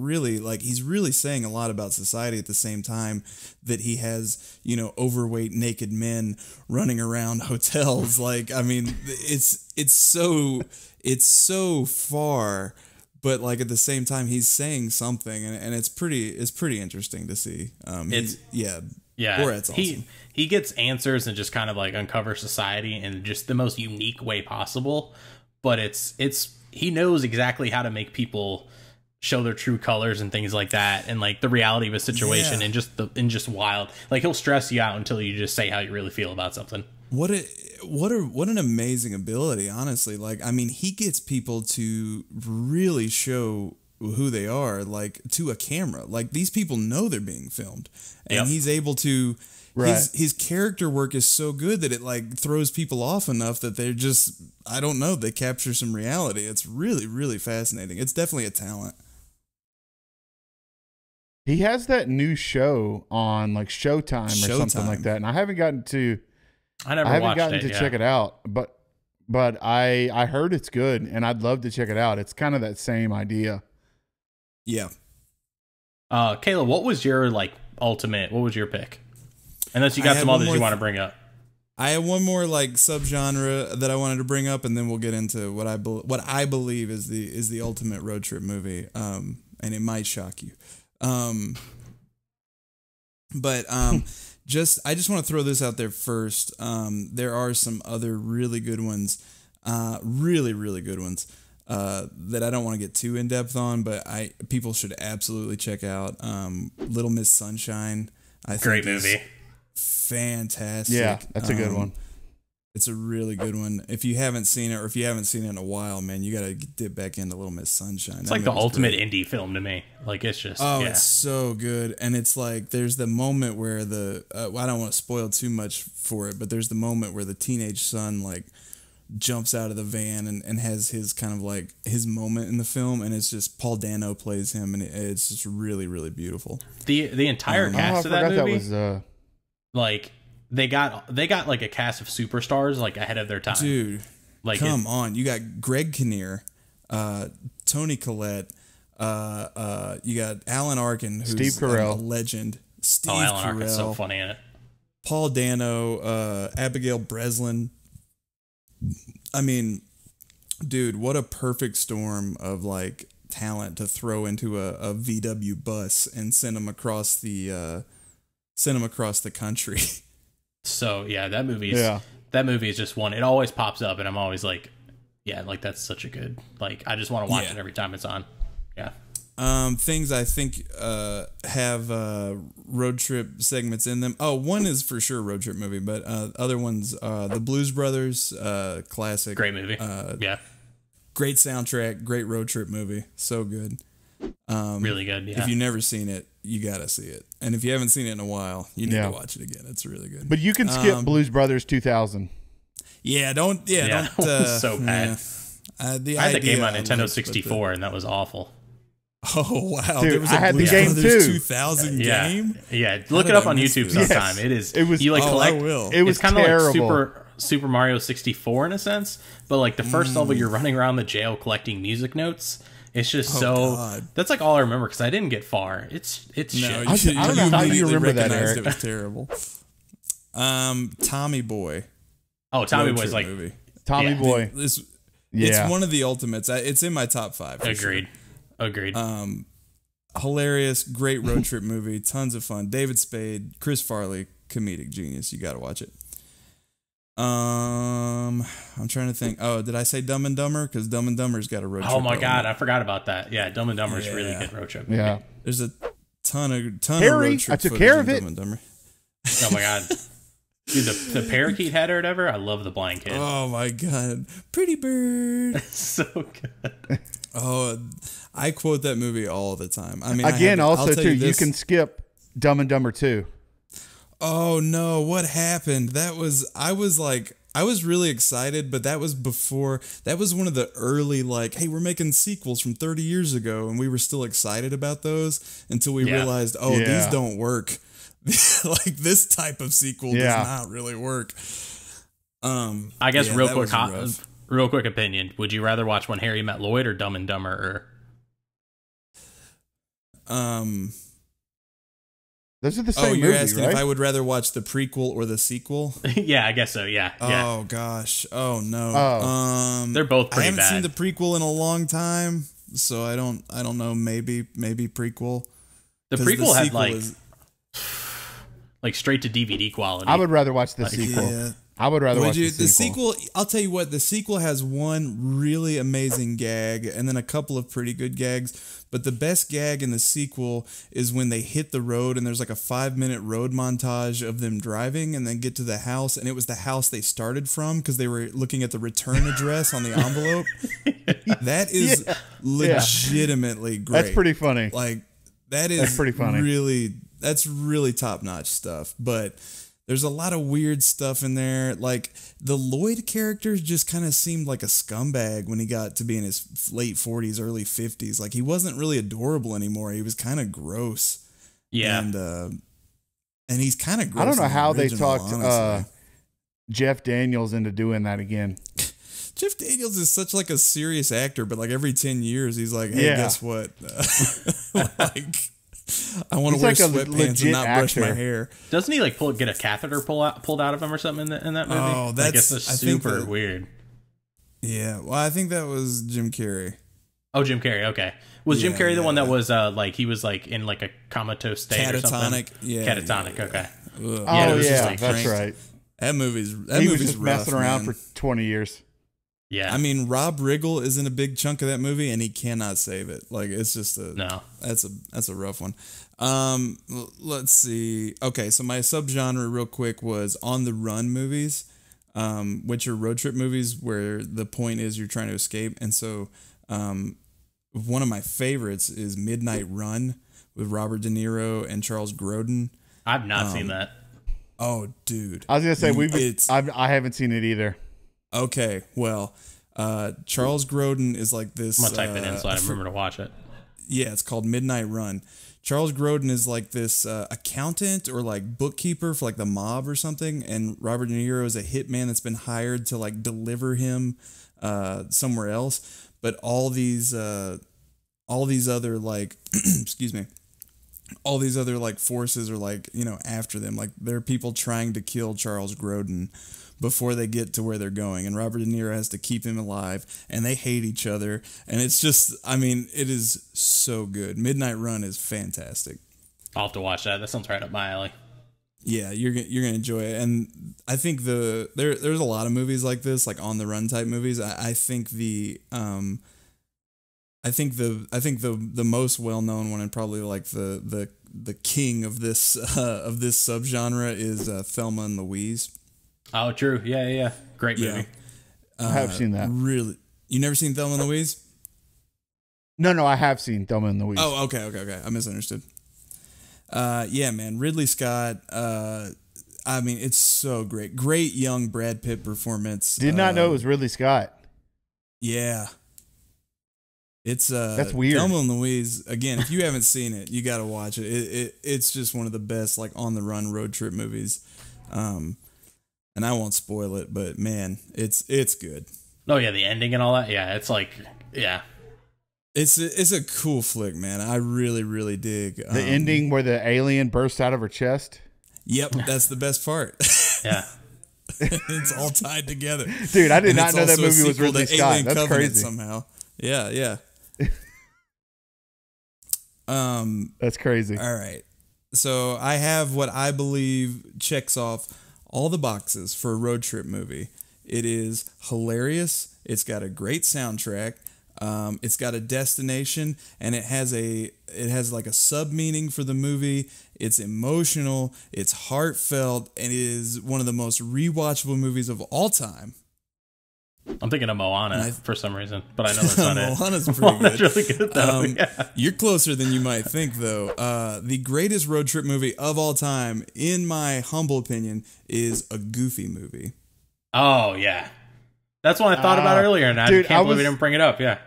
he's really saying a lot about society at the same time that he has, overweight naked men running around hotels. Like, I mean, it's so far, but like at the same time he's saying something, and it's pretty interesting to see. Borat's awesome. He gets answers and just kind of like uncovers society in just the most unique way possible, but he knows exactly how to make people show their true colors and things like that, and like the reality of a situation, and just wild. Like, he'll stress you out until you just say how you really feel about something. What an amazing ability, honestly. Like, I mean, he gets people to really show who they are, like, to a camera. Like, these people know they're being filmed, and he's able to. His character work is so good that it like throws people off enough that they're just, I don't know, they capture some reality. It's really fascinating. It's definitely a talent. He has that new show on like Showtime or something like that, and I haven't gotten to. I haven't gotten to check it out, but I heard it's good, and I'd love to check it out. It's kind of that same idea. Yeah. Kayla, what was your like ultimate? What was your pick? Unless you got some others you want to bring up. I have one more like subgenre that I wanted to bring up, and then we'll get into what I believe is the ultimate road trip movie. And it might shock you. I just want to throw this out there first. There are some other really good ones, really good ones, that I don't want to get too in depth on, but people should absolutely check out. Little Miss Sunshine. I think Great movie. Fantastic. Yeah, that's a good one. It's a really good one. If you haven't seen it, or if you haven't seen it in a while, man, you got to dip back into Little Miss Sunshine. It's like the ultimate indie film to me. Like, it's just, it's so good. And it's like, there's the moment where I don't want to spoil too much for it, but there's the moment where the teenage son, like, jumps out of the van and has his kind of like his moment in the film, and it's just Paul Dano plays him, and it's just really, really beautiful. The entire cast of that movie, that was, like, they got like a cast of superstars like ahead of their time. Dude, like, come on. You got Greg Kinnear, Toni Collette, you got Alan Arkin, who's Steve Carell, a legend. Alan Arkin's so funny in it. Paul Dano, Abigail Breslin. I mean, dude, what a perfect storm of like talent to throw into a VW bus and send them across the country. So yeah, that movie is just one. It always pops up, and I'm always like, yeah, like that's such a good, like, I just want to watch it every time it's on. Yeah. Things I think have road trip segments in them. Oh, one is for sure a road trip movie, but other ones, the Blues Brothers, classic, great movie. Great soundtrack, great road trip movie, so good. Really good. Yeah. If you've never seen it, you gotta see it, and if you haven't seen it in a while, you need to watch it again. It's really good. But you can skip Blues Brothers 2000. Yeah, don't. It was so bad. I had the game on Nintendo 64, and that was awful. Oh wow! Dude, there was I had the game too. 2000 game. Yeah. Look it up on YouTube sometime. Yes. It was. You like collect. I will. It was kind of terrible. like Super Mario 64 in a sense, but like the first level, you're running around the jail collecting music notes. It's just God. That's like all I remember because I didn't get far. It's shit. I don't know how you remember that, Eric. It was terrible. Tommy Boy. Oh, Tommy Boy's like movie. Tommy Boy. It's one of the ultimates. It's in my top 5. Agreed. Sure. Agreed. Hilarious, great road trip movie, tons of fun. David Spade, Chris Farley, comedic genius. You got to watch it. I'm trying to think. Oh, did I say Dumb and Dumber? Because Dumb and Dumber's got a road trip. Oh my God, I forgot about that. Yeah, Dumb and Dumber's really good road trip movie. Yeah, there's a ton of Harry, road trip. I took care of it. Dumb and Dumber. Oh my God. Dude, the parakeet head or whatever, I love the blind kid. Oh my God. Pretty bird. So good. Oh, I quote that movie all the time. I mean, again, also too, you can skip Dumb and Dumber 2. Oh no, what happened? I was really excited, but that was one of the early, like, hey, we're making sequels from 30 years ago, and we were still excited about those until we realized, these don't work. Like, this type of sequel does not really work. I guess real quick opinion. Would you rather watch When Harry Met Lloyd or Dumb and Dumber Those are the same movie, you're asking right? if I would rather watch the prequel or the sequel? Yeah, I guess so. Yeah. Oh gosh. Oh no. They're both pretty bad. I haven't seen the prequel in a long time, so I don't know. Maybe prequel. The prequel had like straight to DVD quality. I would rather watch the sequel. Yeah. I would rather watch the sequel. I'll tell you what, the sequel has one really amazing gag and then a couple of pretty good gags. But the best gag in the sequel is when they hit the road and there's like a 5-minute road montage of them driving and then get to the house. And it was the house they started from because they were looking at the return address on the envelope. That is legitimately great. That's pretty funny. Like, that's pretty funny. That's really top-notch stuff. But there's a lot of weird stuff in there. Like, the Lloyd character just kind of seemed like a scumbag when he got to be in his late 40s, early 50s. Like, he wasn't really adorable anymore. He was kind of gross. Yeah. And he's kind of gross. I don't know how they talked Jeff Daniels into doing that again. Jeff Daniels is such like a serious actor, but like every 10 years, he's like, hey, guess what? Like, I want to wear sweatpants and not brush my hair. Doesn't he like get a catheter pulled out of him or something in that movie? Oh, that's super weird. Yeah, well, I think that was Jim Carrey. Oh, Jim Carrey. Okay, was Jim Carrey the one that was like he was like in like a comatose state or something? Catatonic. Okay. Yeah, that's right. That movie's he was just rough, messing around man. for 20 years. Yeah. I mean, Rob Riggle is in a big chunk of that movie, and he cannot save it. Like, it's just no. That's a rough one. Let's see. Okay, so my subgenre, real quick, was on the run movies, which are road trip movies where the point is you're trying to escape. And so, one of my favorites is Midnight Run with Robert De Niro and Charles Grodin. I've not seen that. Oh, dude. I was gonna say I haven't seen it either. Okay, well, Charles Grodin is like this. I'm gonna type it in so I remember to watch it. Yeah, it's called Midnight Run. Charles Grodin is like this accountant or like bookkeeper for like the mob or something, and Robert De Niro is a hitman that's been hired to like deliver him somewhere else. But all these other like excuse me, all these other like forces are like, you know, after them. Like there are people trying to kill Charles Grodin before they get to where they're going, and Robert De Niro has to keep him alive, and they hate each other, and it's just, I mean, it is so good. Midnight Run is fantastic. I'll have to watch that. That sounds right up my alley. Yeah, you're gonna enjoy it, and I think there's a lot of movies like this, like on the run type movies. I think the most well known one, and probably like the king of this subgenre is Thelma and Louise. Oh, true. Yeah. Great movie. I have seen that. Really? You never seen Thelma and Louise? No, I have seen Thelma and Louise. Oh, okay. I misunderstood. Yeah, man. Ridley Scott. I mean, it's so great. Great young Brad Pitt performance. Did not know it was Ridley Scott. Yeah. It's that's weird. Thelma and Louise. Again, if you haven't seen it, you got to watch it. It's just one of the best like on the run road trip movies. And I won't spoil it, but man, it's good. Oh yeah, the ending and all that. Yeah, it's like, yeah. It's a cool flick, man. I really, really dig the ending where the alien bursts out of her chest. Yep, that's the best part. Yeah. It's all tied together. Dude, I did not know that movie was Ridley Scott. Alien That's Covenant crazy. Somehow. Yeah. That's crazy. All right. So I have what I believe checks off all the boxes for a road trip movie. It is hilarious. It's got a great soundtrack. It's got a destination, and it has like a sub meaning for the movie. It's emotional. It's heartfelt, and it is one of the most rewatchable movies of all time. I'm thinking of Moana for some reason, but I know that's not it. Moana's pretty good. Really good though. Yeah. You're closer than you might think, though. The greatest road trip movie of all time, in my humble opinion, is a Goofy movie. Oh yeah, that's what I thought about earlier, and I can't believe we didn't bring it up. Yeah,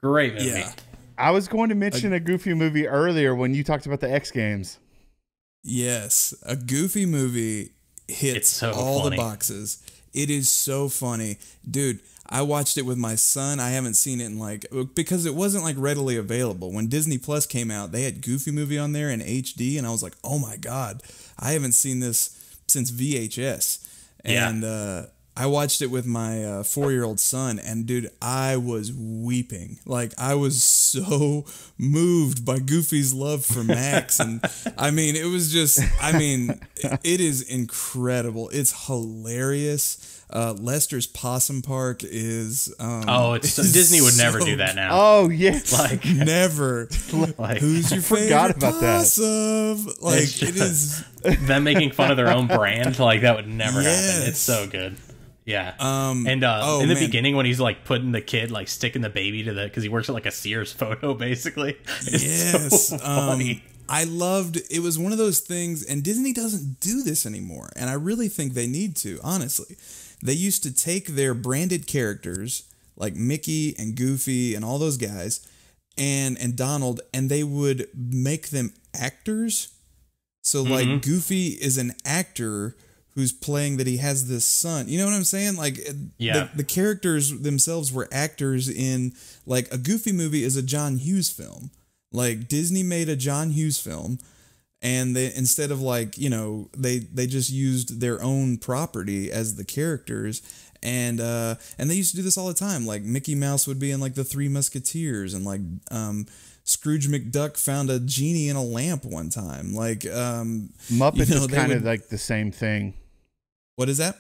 great movie. Yeah. I was going to mention a Goofy movie earlier when you talked about the X Games. Yes, a Goofy movie hits all the boxes. It is so funny. Dude, I watched it with my son. I haven't seen it in because it wasn't like readily available. When Disney Plus came out, they had Goofy movie on there in HD, and I was like, oh my God, I haven't seen this since VHS. Yeah. And I watched it with my 4-year-old son, and dude, I was weeping. Like, I was so moved by Goofy's love for Max. And I mean, it was just, it is incredible. It's hilarious. Lester's Possum Park is Disney would never do that now. Oh yeah, like never. Like, who's your favorite about possum? That. Like, it is them making fun of their own brand. Like, that would never happen. It's so good. Yeah. In the beginning, when he's like putting the kid, like sticking the baby to because he works at like a Sears photo, basically. It's so funny. I loved it. Was one of those things, and Disney doesn't do this anymore, and I really think they need to. Honestly, they used to take their branded characters like Mickey and Goofy and all those guys, and Donald, and they would make them actors. So like Goofy is an actor who's playing that he has this son. You know what I'm saying? Like, the characters themselves were actors in, like, a Goofy movie is a John Hughes film. Like, Disney made a John Hughes film, and they, instead of like, you know, they just used their own property as the characters, and they used to do this all the time. Like, Mickey Mouse would be in like the Three Musketeers, and like Scrooge McDuck found a genie in a lamp one time. Like, Muppets is kind of like the same thing. What is that?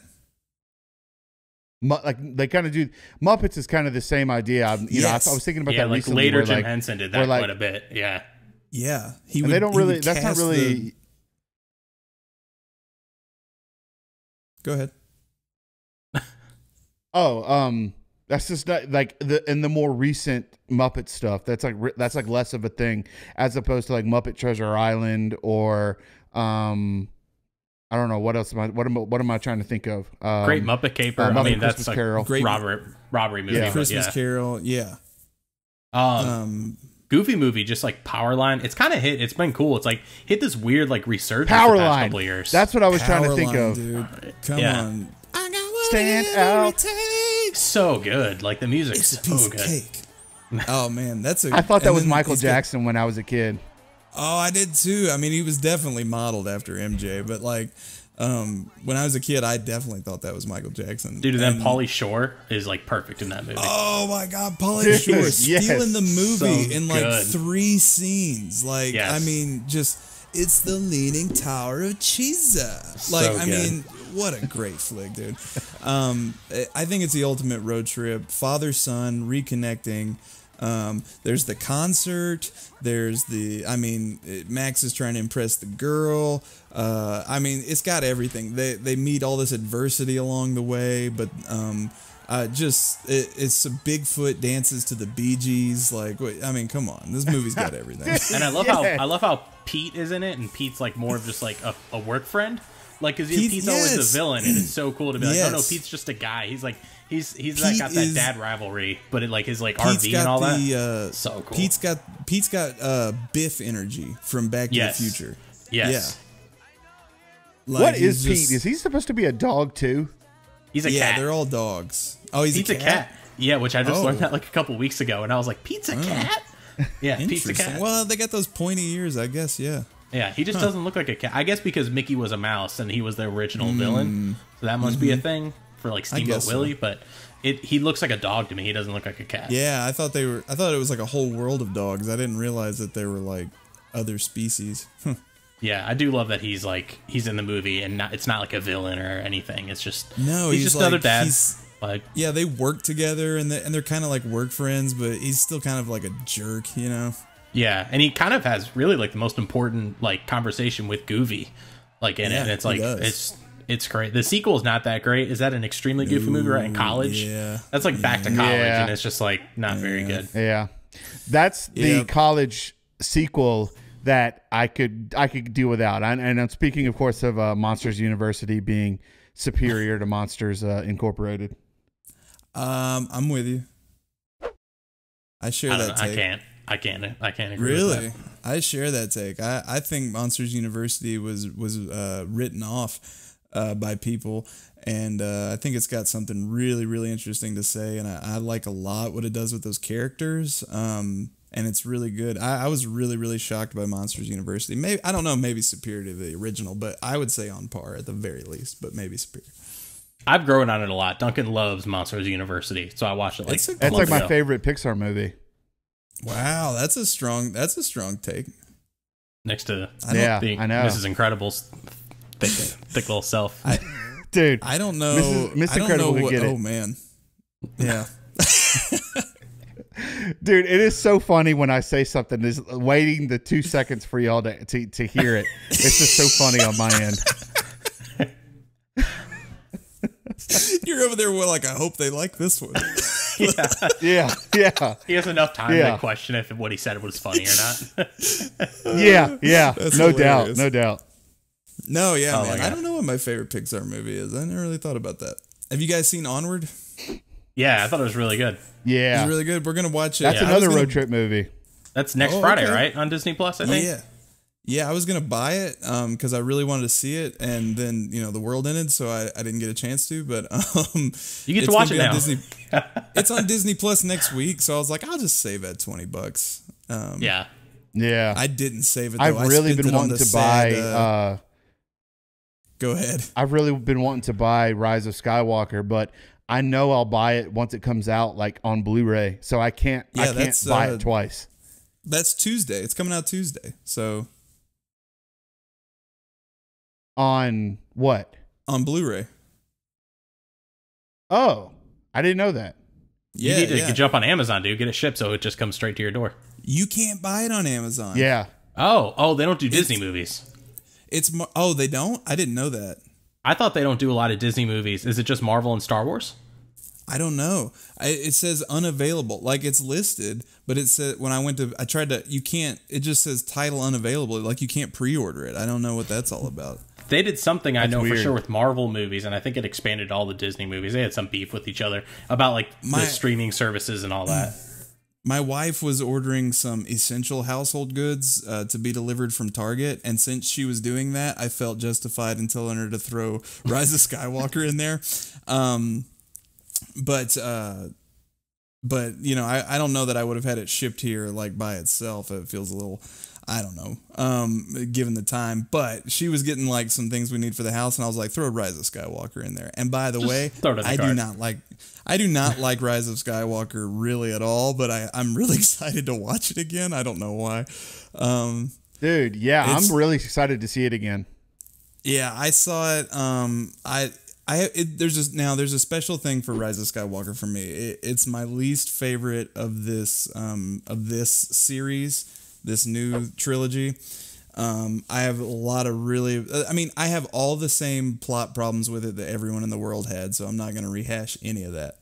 like they kind of do. Muppets is kind of the same idea. You know, I was thinking about that like recently. Later, Jim Henson did that quite a bit. Yeah, yeah. They don't really. That's not really. Go ahead. That's just not like in the more recent Muppet stuff. That's like less of a thing as opposed to like Muppet Treasure Island or I don't know what else what am I trying to think of? Great Muppet Caper. I mean, that's Christmas like Carol. Great robbery movie. Yeah. Christmas Carol. Yeah. Goofy movie, just like Powerline. It's kind of hit. It's been cool. It's like hit this weird like resurgence the past couple of years. That's what I was trying to think of. Dude. Come on. I got what Stand out. So good. Like the music's it's a piece so good. Of cake. Oh man, I thought that was Michael Jackson when I was a kid. Oh, I did too. I mean, he was definitely modeled after MJ, but like when I was a kid, I definitely thought that was Michael Jackson. Dude, and then Pauly Shore is like perfect in that movie. Oh my God, Pauly Shore stealing the movie in like good. 3 scenes. Like, I mean, just it's the Leaning Tower of Jesus. Like, So I good. mean, what a great flick, dude. I think it's the ultimate road trip. Father son reconnecting. There's the concert. There's Max is trying to impress the girl. I mean, it's got everything. They meet all this adversity along the way, but it's a Bigfoot dances to the Bee Gees. Like, I mean, come on, this movie's got everything. And I love how Pete is in it, and Pete's like more of just like a work friend. Like, cause Pete's always the villain, and it's so cool to be like, oh no, Pete's just a guy. He's like, he's got that dad rivalry, but it like his like Pete's RV and all that. So cool. Pete's got Biff energy from Back to the Future. Yes. Yeah. Like, what is Pete? Is he supposed to be a dog too? He's a cat. Yeah, they're all dogs. Oh, Pete's a cat. Yeah, which I just learned that like a couple weeks ago, and I was like, Pete's a cat. Yeah, Pete's a cat. Well, they got those pointy ears, I guess. Yeah. Yeah, he just doesn't look like a cat. I guess because Mickey was a mouse and he was the original villain, so that must be a thing for like Steamboat Willie. But he looks like a dog to me. He doesn't look like a cat. Yeah, I thought it was like a whole world of dogs. I didn't realize that they were like other species. Yeah, I do love that he's in the movie and it's not like a villain or anything. It's just he's just like, another dad. Like, yeah, they work together and they're kind of like work friends, but he's still kind of like a jerk, you know. Yeah, and he kind of has really like the most important like conversation with Goofy, like in it. And it's like it's great. The sequel is not that great. Is that an extremely goofy movie right in college? Yeah, that's like Back to College, and it's just like not very good. Yeah, that's the college sequel that I could do without. And I'm speaking, of course, of Monsters University being superior to Monsters Incorporated. I'm with you. I share that take. I can't agree. Really, with that. I share that take. I think Monsters University was written off by people, and I think it's got something really, really interesting to say, and I like a lot what it does with those characters. And it's really good. I was really, really shocked by Monsters University. Maybe I don't know, maybe superior to the original, but I would say on par at the very least, but maybe superior. I've grown on it a lot. Duncan loves Monsters University, so I watched it that's like my favorite Pixar movie. Wow, that's a strong take. Next to I know Mrs. Incredible's thick little self. Dude, I don't know. Miss Incredible what, get it. Oh man, yeah. Dude, it is so funny when I say something. Is waiting the 2 seconds for y'all to hear it. It's just so funny on my end. You're over there like, I hope they like this one. Yeah. He has enough time to question if what he said was funny or not. Yeah. That's No hilarious. doubt. No, yeah, man. I don't know what my favorite Pixar movie is. I never really thought about that. Have you guys seen Onward? Yeah, I thought it was really good. Yeah. It's really good. We're going to watch it. That's another road trip movie. That's next Friday, right? On Disney Plus, I think. Yeah, I was going to buy it because I really wanted to see it. And then, the world ended, so I didn't get a chance to. But you get to watch it now. It's on Disney Plus next week. So I was like, I'll just save that $20. Yeah. I didn't save it, though. I've really been wanting to buy... Go ahead. I've really been wanting to buy Rise of Skywalker, but I know I'll buy it once it comes out, like on Blu-ray. So I can't buy it twice. That's Tuesday. It's coming out Tuesday. So on what? On Blu-ray. Oh, I didn't know that. Yeah, you need to jump on Amazon, dude. Get it shipped so it just comes straight to your door. You can't buy it on Amazon. Yeah. Oh, they don't do Disney movies. They don't? I didn't know that. I thought they don't do a lot of Disney movies. Is it just Marvel and Star Wars? I don't know. It says unavailable. Like, it's listed, but it said when I tried to, you can't, it just says title unavailable. Like, you can't pre-order it. I don't know what that's all about. They did something I know for sure with Marvel movies, and I think it expanded all the Disney movies. They had some beef with each other about like the streaming services and all that. My wife was ordering some essential household goods to be delivered from Target, and since she was doing that, I felt justified in telling her to throw Rise of Skywalker in there. But you know, I don't know that I would have had it shipped here like by itself. It feels a little, I don't know, given the time. But she was getting like some things we need for the house, and I was like, throw Rise of Skywalker in there. And by the way, I do not like Rise of Skywalker really at all, but I'm really excited to watch it again. I don't know why. Dude, yeah, I'm really excited to see it again. Yeah, I saw it. There's a special thing for Rise of Skywalker for me. It's my least favorite of this series, this new trilogy. I have a lot of I have all the same plot problems with it that everyone in the world had, so I'm not going to rehash any of that.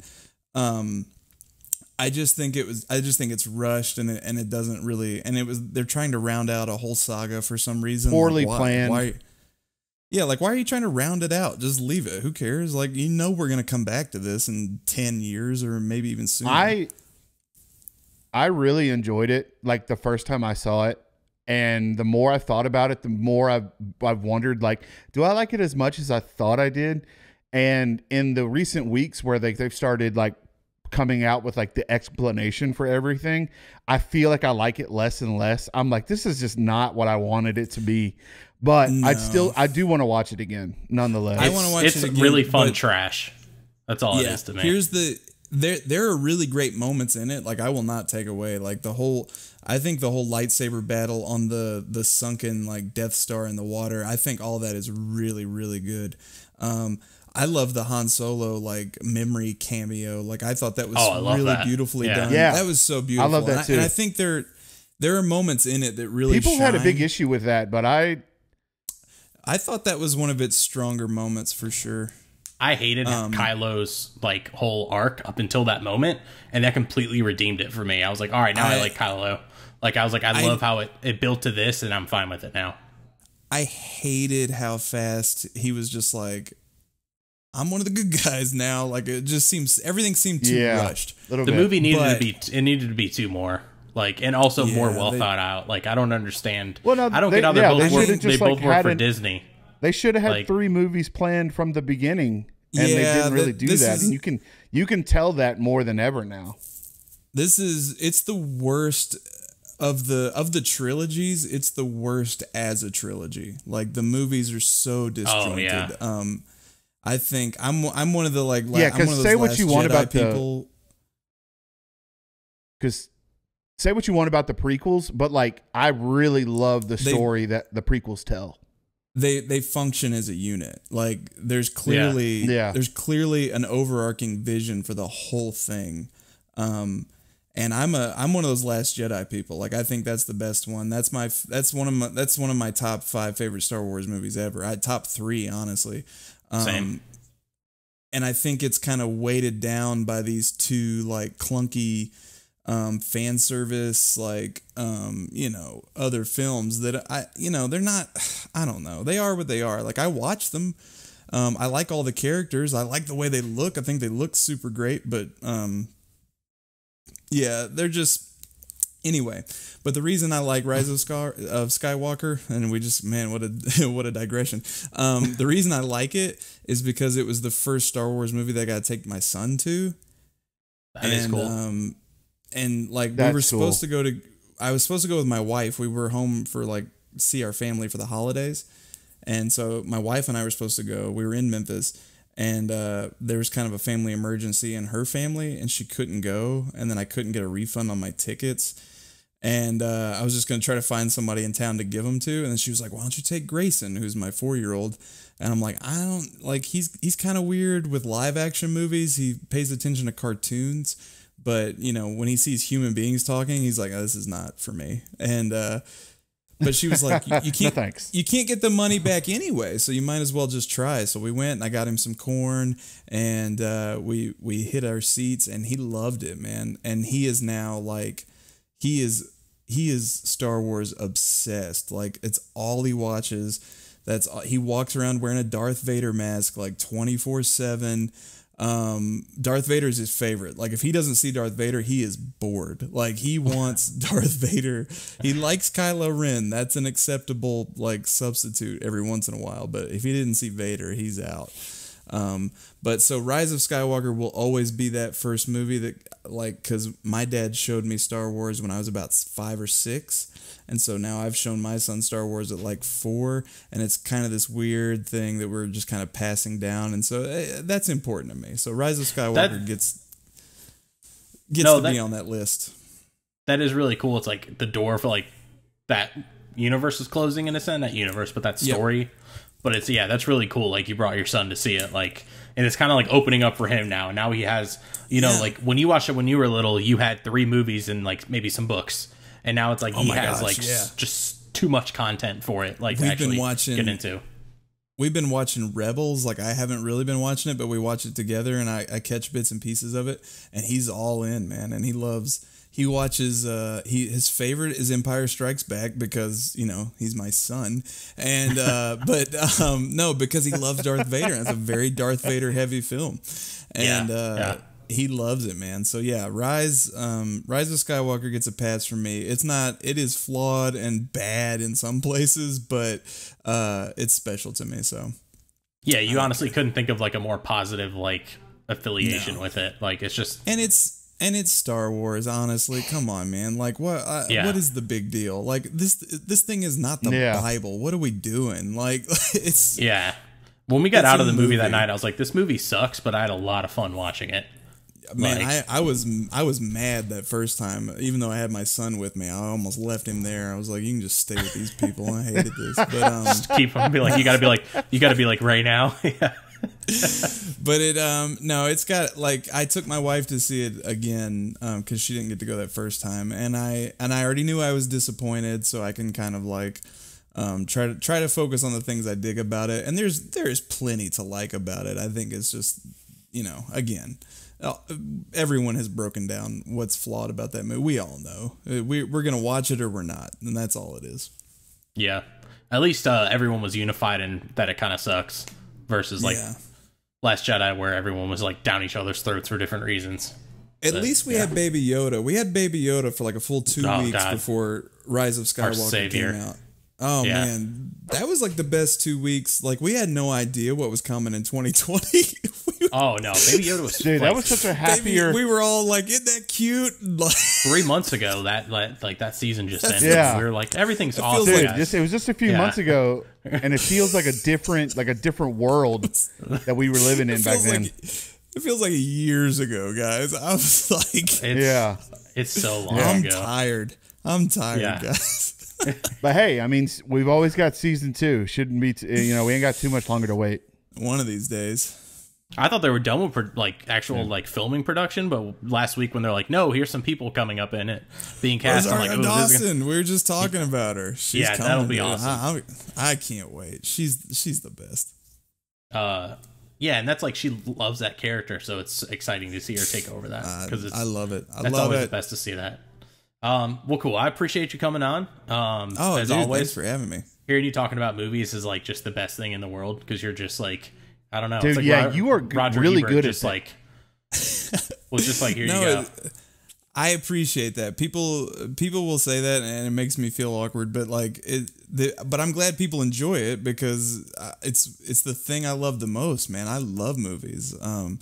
I just think it's rushed and it doesn't really, they're trying to round out a whole saga for some reason. Poorly planned. Yeah, like, why are you trying to round it out? Just leave it. Who cares? Like, you know we're going to come back to this in 10 years or maybe even sooner. I really enjoyed it, like, the first time I saw it. And the more I thought about it, the more I've wondered, like, do I like it as much as I thought I did? And in the recent weeks where they've started, like, coming out with, like, the explanation for everything, I feel like I like it less and less. I'm like, this is just not what I wanted it to be. But no. I do want to watch it again, nonetheless. I want to watch it again. It's really fun trash. That's all it is to me. There are really great moments in it. Like, I will not take away, like, I think the whole lightsaber battle on the sunken, like, Death Star in the water, I think all that is really, really good. I love the Han Solo, like, memory cameo. Like, I thought that was really beautifully done. Yeah. That was so beautiful. I love that too. And I think there are moments in it that really People had a big issue with that, but I thought that was one of its stronger moments for sure. I hated Kylo's like whole arc up until that moment, and that completely redeemed it for me. I was like, all right, now I like Kylo. Like, I was like, I love how it built to this, and I'm fine with it now. I hated how fast he was just like, I'm one of the good guys now. Like, it just everything seemed too rushed. The movie needed to be two more. Like, and also more well thought out. Like, I don't understand. Well, no, I don't get how they both work for Disney. They should have had 3 movies planned from the beginning, and they didn't really do that. And you can tell that more than ever now. It's the worst of the trilogies. It's the worst as a trilogy. Like, the movies are so disjointed. Oh, yeah. I think I'm one of the like because say what you want about people. Because say what you want about the prequels, but like, I really love the story that the prequels tell. They function as a unit. Like, there's clearly an overarching vision for the whole thing. And I'm one of those Last Jedi people. Like, I think that's the best one. That's one of my top 5 favorite Star Wars movies ever. Top 3, honestly. Same. And I think it's kind of weighted down by these 2 like clunky fan service, like, other films that they're not, I don't know. They are what they are. Like, I watch them. I like all the characters. I like the way they look. I think they look super great, but, they're just, anyway. But the reason I like Rise of Skywalker, and we just, man, what a digression. The reason I like it is because it was the first Star Wars movie that I got to take my son to. That is cool. And like, I was supposed to go with my wife. We were home for like see our family for the holidays. And so my wife and I were supposed to go. We were in Memphis, and there was kind of a family emergency in her family, and she couldn't go. And then I couldn't get a refund on my tickets. And I was just going to try to find somebody in town to give them to. And then she was like, why don't you take Grayson, who's my 4-year-old? And I'm like, I don't like, he's kind of weird with live action movies. He pays attention to cartoons, but you know, when he sees human beings talking, he's like, oh, this is not for me. And, but she was like, you can't, No, you can't get the money back anyway, so you might as well just try. So we went and I got him some corn, and we hit our seats, and he loved it, man. And he is now like, he is Star Wars obsessed. Like, it's all he watches. He walks around wearing a Darth Vader mask like 24/7. Darth Vader is his favorite. Like, if he doesn't see Darth Vader, he is bored. Like, he wants Darth Vader. He likes Kylo Ren. That's an acceptable like substitute every once in a while. But if he didn't see Vader, he's out. But so Rise of Skywalker will always be that first movie that, like, because my dad showed me Star Wars when I was about 5 or 6. And so now I've shown my son Star Wars at like 4, and it's kind of this weird thing that we're just kind of passing down. And so that's important to me. So Rise of Skywalker gets to be on that list. That is really cool. It's like the door for like that universe is closing in a sense, not universe, but that story. Yep. But it's, yeah, that's really cool. Like, you brought your son to see it, like, and it's kind of like opening up for him now. And now he has, you know, like when you watched it when you were little, you had 3 movies and like maybe some books. And now it's like he has just too much content for it. Like, we've been watching, get into. We've been watching Rebels. Like, I haven't really been watching it, but we watch it together, and I catch bits and pieces of it. And he's all in, man. And he watches, his favorite is Empire Strikes Back because, you know, he's my son. And, no, because he loves Darth Vader. It's a very Darth Vader heavy film. And, he loves it, man. So yeah, Rise of Skywalker gets a pass from me. It is flawed and bad in some places, but, it's special to me. So yeah, you honestly couldn't think of like a more positive, like, affiliation with it. Like, it's just, and it's Star Wars, honestly. Come on, man. Like, what is the big deal? Like, this thing is not the Bible. What are we doing? Like, it's... Yeah. When we got out of the movie that night, I was like, this movie sucks, but I had a lot of fun watching it. Man, like, I was mad that first time, even though I had my son with me. I almost left him there. I was like, you can just stay with these people. I hated this. But just keep him, be like, you gotta be like right now. Yeah. But it's got, like, I took my wife to see it again because she didn't get to go that first time, and I already knew I was disappointed, so I can kind of like try to focus on the things I dig about it, and there is plenty to like about it. I think it's just, you know, again, everyone has broken down what's flawed about that movie. We all know we're gonna watch it or we're not, and that's all it is. Yeah, at least everyone was unified in that it kind of sucks. Versus like Last Jedi, where everyone was like down each other's throats for different reasons. At least we had Baby Yoda. We had Baby Yoda for like a full 2 weeks before Rise of Skywalker came out. Oh man, that was like the best 2 weeks. Like, we had no idea what was coming in 2020. Oh no, Baby Yoda was. Dude, that was such a happier. We were all like, "Isn't that cute?" Like, 3 months ago, that season just ended. Yeah, we were like, everything's awesome. Dude, it was just a few months ago, and it feels like a different world that we were living in back then. It feels like years ago, guys. I was like, it's so long ago. I'm tired, guys. But hey, I mean, we've always got season 2. Shouldn't be, we ain't got too much longer to wait. One of these days. I thought they were done with like actual like filming production, but last week when they're like, "No, here's some people coming up in it being cast," I'm like, Dawson. We were just talking about her. She's coming. That'll be awesome. I can't wait. She's the best. Yeah, and that's like, she loves that character, so it's exciting to see her take over that because I love it. That's always the best to see that. Well, cool. I appreciate you coming on. As always, thanks for having me. Hearing you talking about movies is like just the best thing in the world because you're just like, I don't know. Dude, it's like you are Roger really Ebert good just at like was just like, here you go. I appreciate that. People will say that, and it makes me feel awkward. But like but I'm glad people enjoy it because it's the thing I love the most, man. I love movies.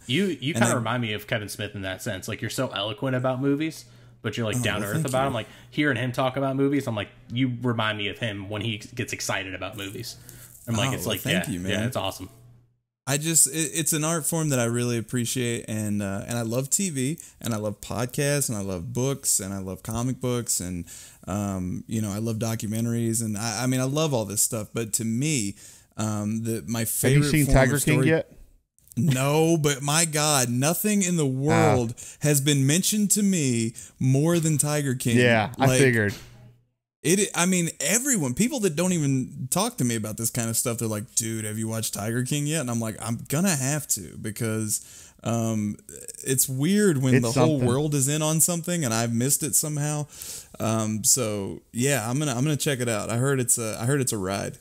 You kind of remind me of Kevin Smith in that sense. Like, you're so eloquent about movies, but you're like down to earth about them. Like, hearing him talk about movies, I'm like, you remind me of him when he gets excited about movies. I'm like, it's like, thank you, man. Yeah, it's awesome. it's an art form that I really appreciate, and I love TV, and I love podcasts, and I love books, and I love comic books, and I love documentaries, and I mean I love all this stuff. But to me, my favorite. Have you seen Tiger King yet? No, but my God, nothing in the world has been mentioned to me more than Tiger King. Yeah, I figured. People that don't even talk to me about this kind of stuff, they're like, dude, have you watched Tiger King yet? And I'm like, I'm gonna have to, because it's weird when the whole world is in on something and I've missed it somehow. So yeah, I'm gonna check it out. I heard it's a ride.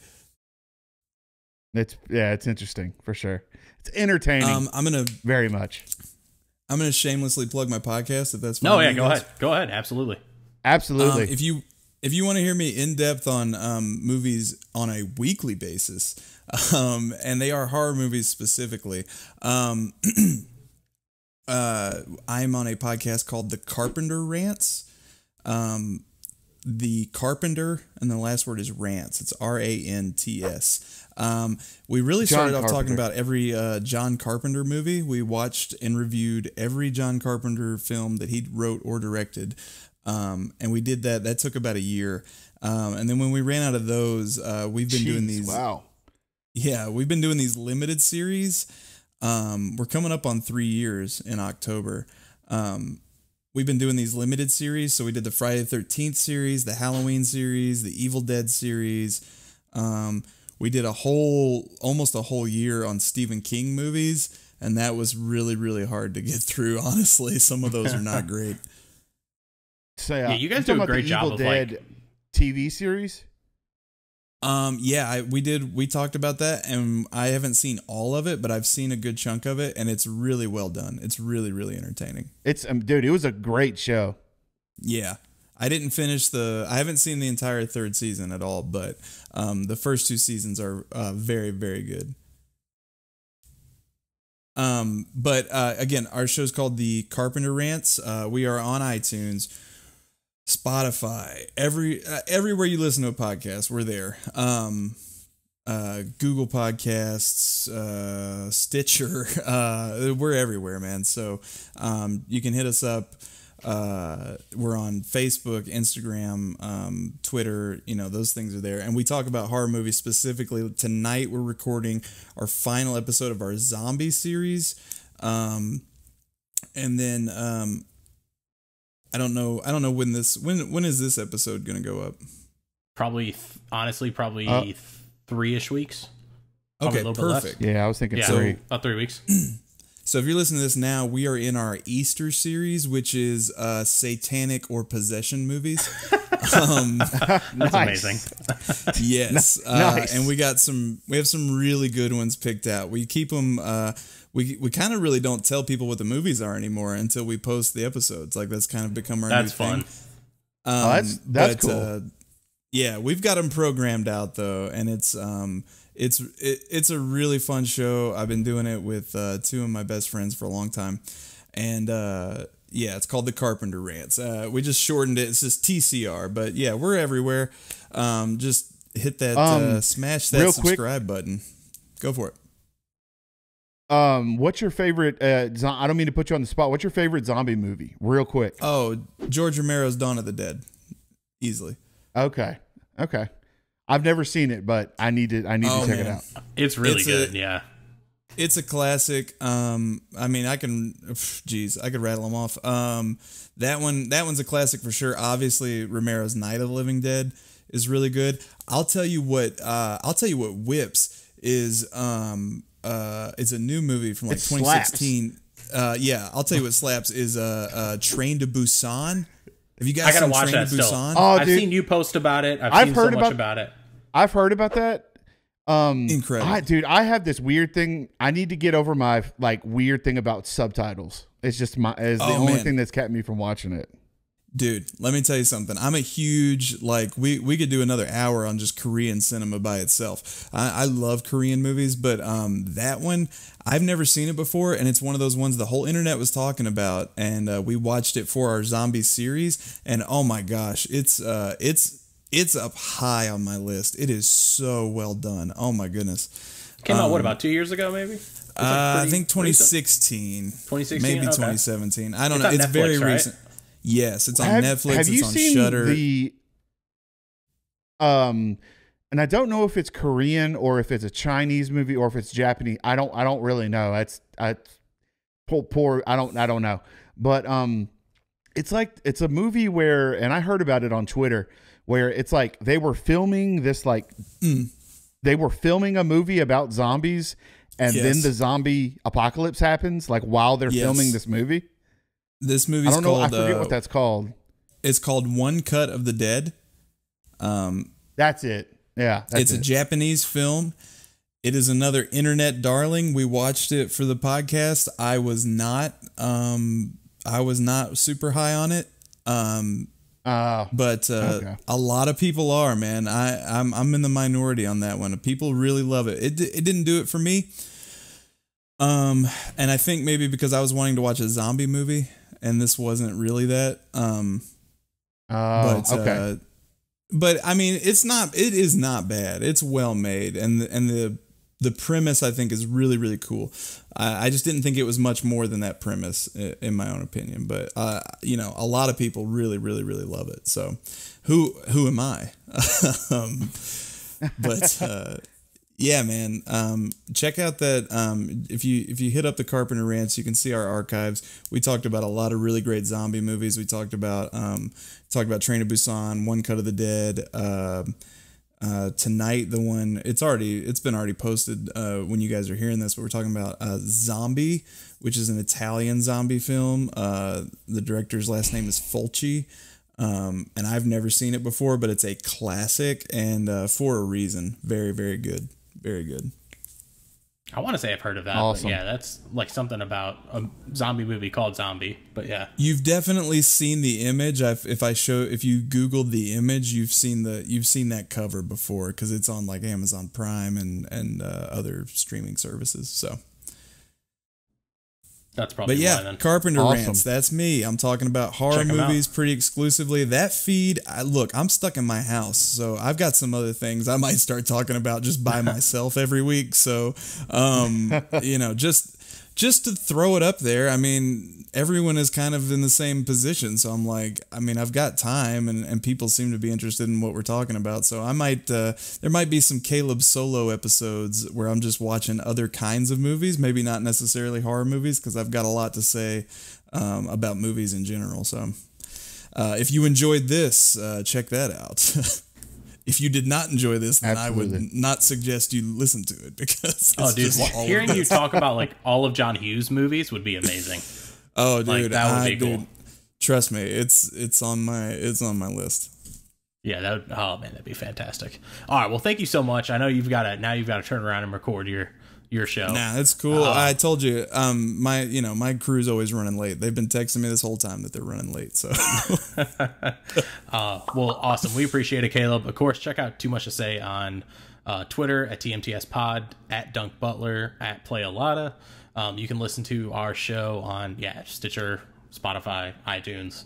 It's interesting for sure. It's entertaining. Very much. I'm gonna shamelessly plug my podcast if that's fine. No, yeah, go ahead. Absolutely. If you want to hear me in depth on movies on a weekly basis, and they are horror movies specifically, I'm on a podcast called the Carpenter Rants. The Carpenter, and the last word is Rants. It's Rants. We really started off talking about every John Carpenter movie. We watched and reviewed every John Carpenter film that he wrote or directed. And we did that. That took about a year. And then when we ran out of those, we've been doing these. Wow. Yeah, we've been doing these limited series. We're coming up on 3 years in October. We've been doing these limited series. So we did the Friday the 13th series, the Halloween series, the Evil Dead series. We did almost a whole year on Stephen King movies. And that was really, really hard to get through. Honestly, some of those are not great. So, yeah, you guys do a great job Evil Dead TV series. We talked about that, and I haven't seen all of it, but I've seen a good chunk of it, and it's really well done. It's really, really entertaining. Dude, it was a great show. Yeah. I haven't seen the entire third season at all, but the first 2 seasons are very, very good. But again, our show's called the Carpenter Rants. We are on iTunes, Spotify, everywhere you listen to a podcast, we're there. Google Podcasts, Stitcher, we're everywhere, man. So you can hit us up. We're on Facebook, Instagram, Twitter, those things are there. And we talk about horror movies specifically. Tonight we're recording our final episode of our zombie series. And then I don't know when is this episode going to go up? Probably 3-ish weeks. Okay, perfect. Yeah, I was thinking 3. About 3 weeks. So if you're listening to this now, we are in our Easter series, which is satanic or possession movies. That's amazing. Yes. Nice. And we have some really good ones picked out. We keep them, we kind of really don't tell people what the movies are anymore until we post the episodes. Like that's kind of become our new thing. That's cool. Yeah, we've got them programmed out though. And it's a really fun show. I've been doing it with 2 of my best friends for a long time. And yeah, it's called the Carpenter Rants. We just shortened it. It's just TCR. But yeah, we're everywhere. Just hit that, smash that subscribe button. Go for it. What's your favorite, I don't mean to put you on the spot. What's your favorite zombie movie? Real quick. Oh, George Romero's Dawn of the Dead. Easily. Okay. I've never seen it, but I need to check it out. It's really good. Yeah. It's a classic. I mean, I could rattle them off. That one's a classic for sure. Obviously, Romero's Night of the Living Dead is really good. I'll tell you what whips is. It's a new movie from like 2016. Yeah, I'll tell you what slaps is Train to Busan. Have you guys seen Train to Busan? Oh, I've seen you post about it. I've heard so much about it. I've heard about that. Incredible. I have this weird thing. I need to get over my weird thing about subtitles. It's just the only thing that's kept me from watching it. Dude, let me tell you something. I'm a huge, we could do another hour on just Korean cinema by itself. I love Korean movies, but that one, I've never seen it before, and it's one of those ones the whole internet was talking about, and we watched it for our zombie series, and oh my gosh, it's up high on my list. It is so well done. Oh my goodness. Came out, what, about 2 years ago, maybe? I think 2016. 2016? Maybe okay. 2017. I don't know. It's Netflix, very recent. Right? Yes, it's on Netflix. Have you it's on seen Shudder. And I don't know if it's Korean or if it's a Chinese movie or if it's Japanese. I don't really know. Poor. I don't know. But it's a movie where, and I heard about it on Twitter, where it's like they were filming this they were filming a movie about zombies, and then the zombie apocalypse happens like while they're filming this movie. This movie's called, I forget what that's called. It's called One Cut of the Dead. That's it. Yeah. It's a Japanese film. It is another internet darling. We watched it for the podcast. I was not super high on it. But okay. A lot of people are, man. I'm in the minority on that one. People really love it. It didn't do it for me. And I think maybe because I was wanting to watch a zombie movie, and this wasn't really that. Okay. But I mean, it is not bad. It's well made, and the premise I think is really, really cool. I just didn't think it was much more than that premise, in my own opinion. But a lot of people really, really, really love it. So, who am I? Yeah, man. Check out that. If you hit up the Carpenter Rants, you can see our archives. We talked about a lot of really great zombie movies. We talked about Train to Busan, One Cut of the Dead. Tonight, it's been already posted when you guys are hearing this, but we're talking about Zombie, which is an Italian zombie film. The director's last name is Fulci. And I've never seen it before, but it's a classic, and for a reason. Very, very good. Very good. I want to say I've heard of that. Awesome. But yeah, that's like something about a zombie movie called Zombie. But yeah, you've definitely seen the image. If you Googled the image, you've seen that cover before, because it's on like Amazon Prime and other streaming services. So. That's probably why, then. Carpenter Rants. That's me. I'm talking about horror movies pretty exclusively. That feed, I'm stuck in my house, so I've got some other things I might start talking about just by myself every week. So, just to throw it up there. I mean, everyone is kind of in the same position, so I'm like, I've got time, and people seem to be interested in what we're talking about. So I might, there might be some Caleb solo episodes where I'm just watching other kinds of movies, maybe not necessarily horror movies, because I've got a lot to say about movies in general. So if you enjoyed this, check that out. If you did not enjoy this, then Absolutely. I would not suggest you listen to it, because hearing you talk about like all of John Hughes movies would be amazing. Oh, dude, like, that would be cool. Trust me, it's on my list. Yeah, that'd be fantastic. All right, well, thank you so much. I know you've got to turn around and record your show. Nah, that's cool. I told you, my crew's always running late. They've been texting me this whole time that they're running late. So, well, awesome. We appreciate it, Caleb. Of course, check out Too Much to Say on Twitter at TMTS Pod, at Dunk Butler, at Play a Lotta. You can listen to our show on Stitcher, Spotify, iTunes,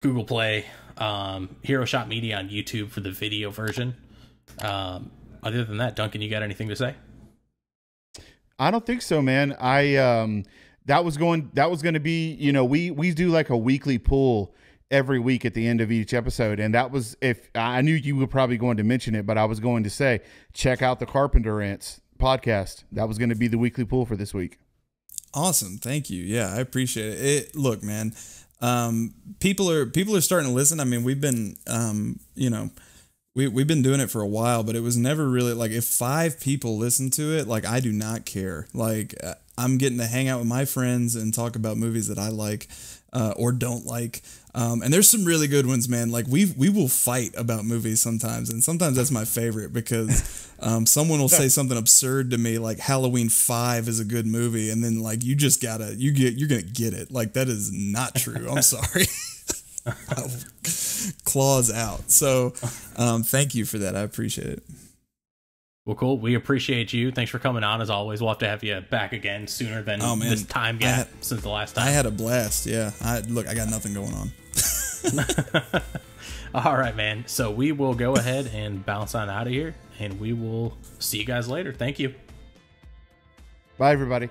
Google Play, Heroshot Media on YouTube for the video version. Other than that, Duncan, you got anything to say? I don't think so, man. That was going to be, we do like a weekly poll every week at the end of each episode. And that was, if I knew you were probably going to mention it, but I was going to say, check out the Carpenter Rants podcast. That was going to be the weekly poll for this week. Awesome. Thank you. Yeah, I appreciate it. Look, man, people are starting to listen. I mean, we've been, we've been doing it for a while, but it was never really like, if 5 people listen to it, like, I do not care. Like, I'm getting to hang out with my friends and talk about movies that I like or don't like. And there's some really good ones, man. Like, we will fight about movies sometimes, and sometimes that's my favorite, because someone will say something absurd to me like Halloween 5 is a good movie, and then like you're gonna get it. Like, that is not true. I'm sorry. Claws out. So thank you for that. I appreciate it. Well, cool. We appreciate you. Thanks for coming on, as always. We'll have to have you back again sooner than this time gap since the last time. I had a blast. Yeah. I got nothing going on. All right, man. So we will go ahead and bounce on out of here, and we will see you guys later. Thank you. Bye, everybody.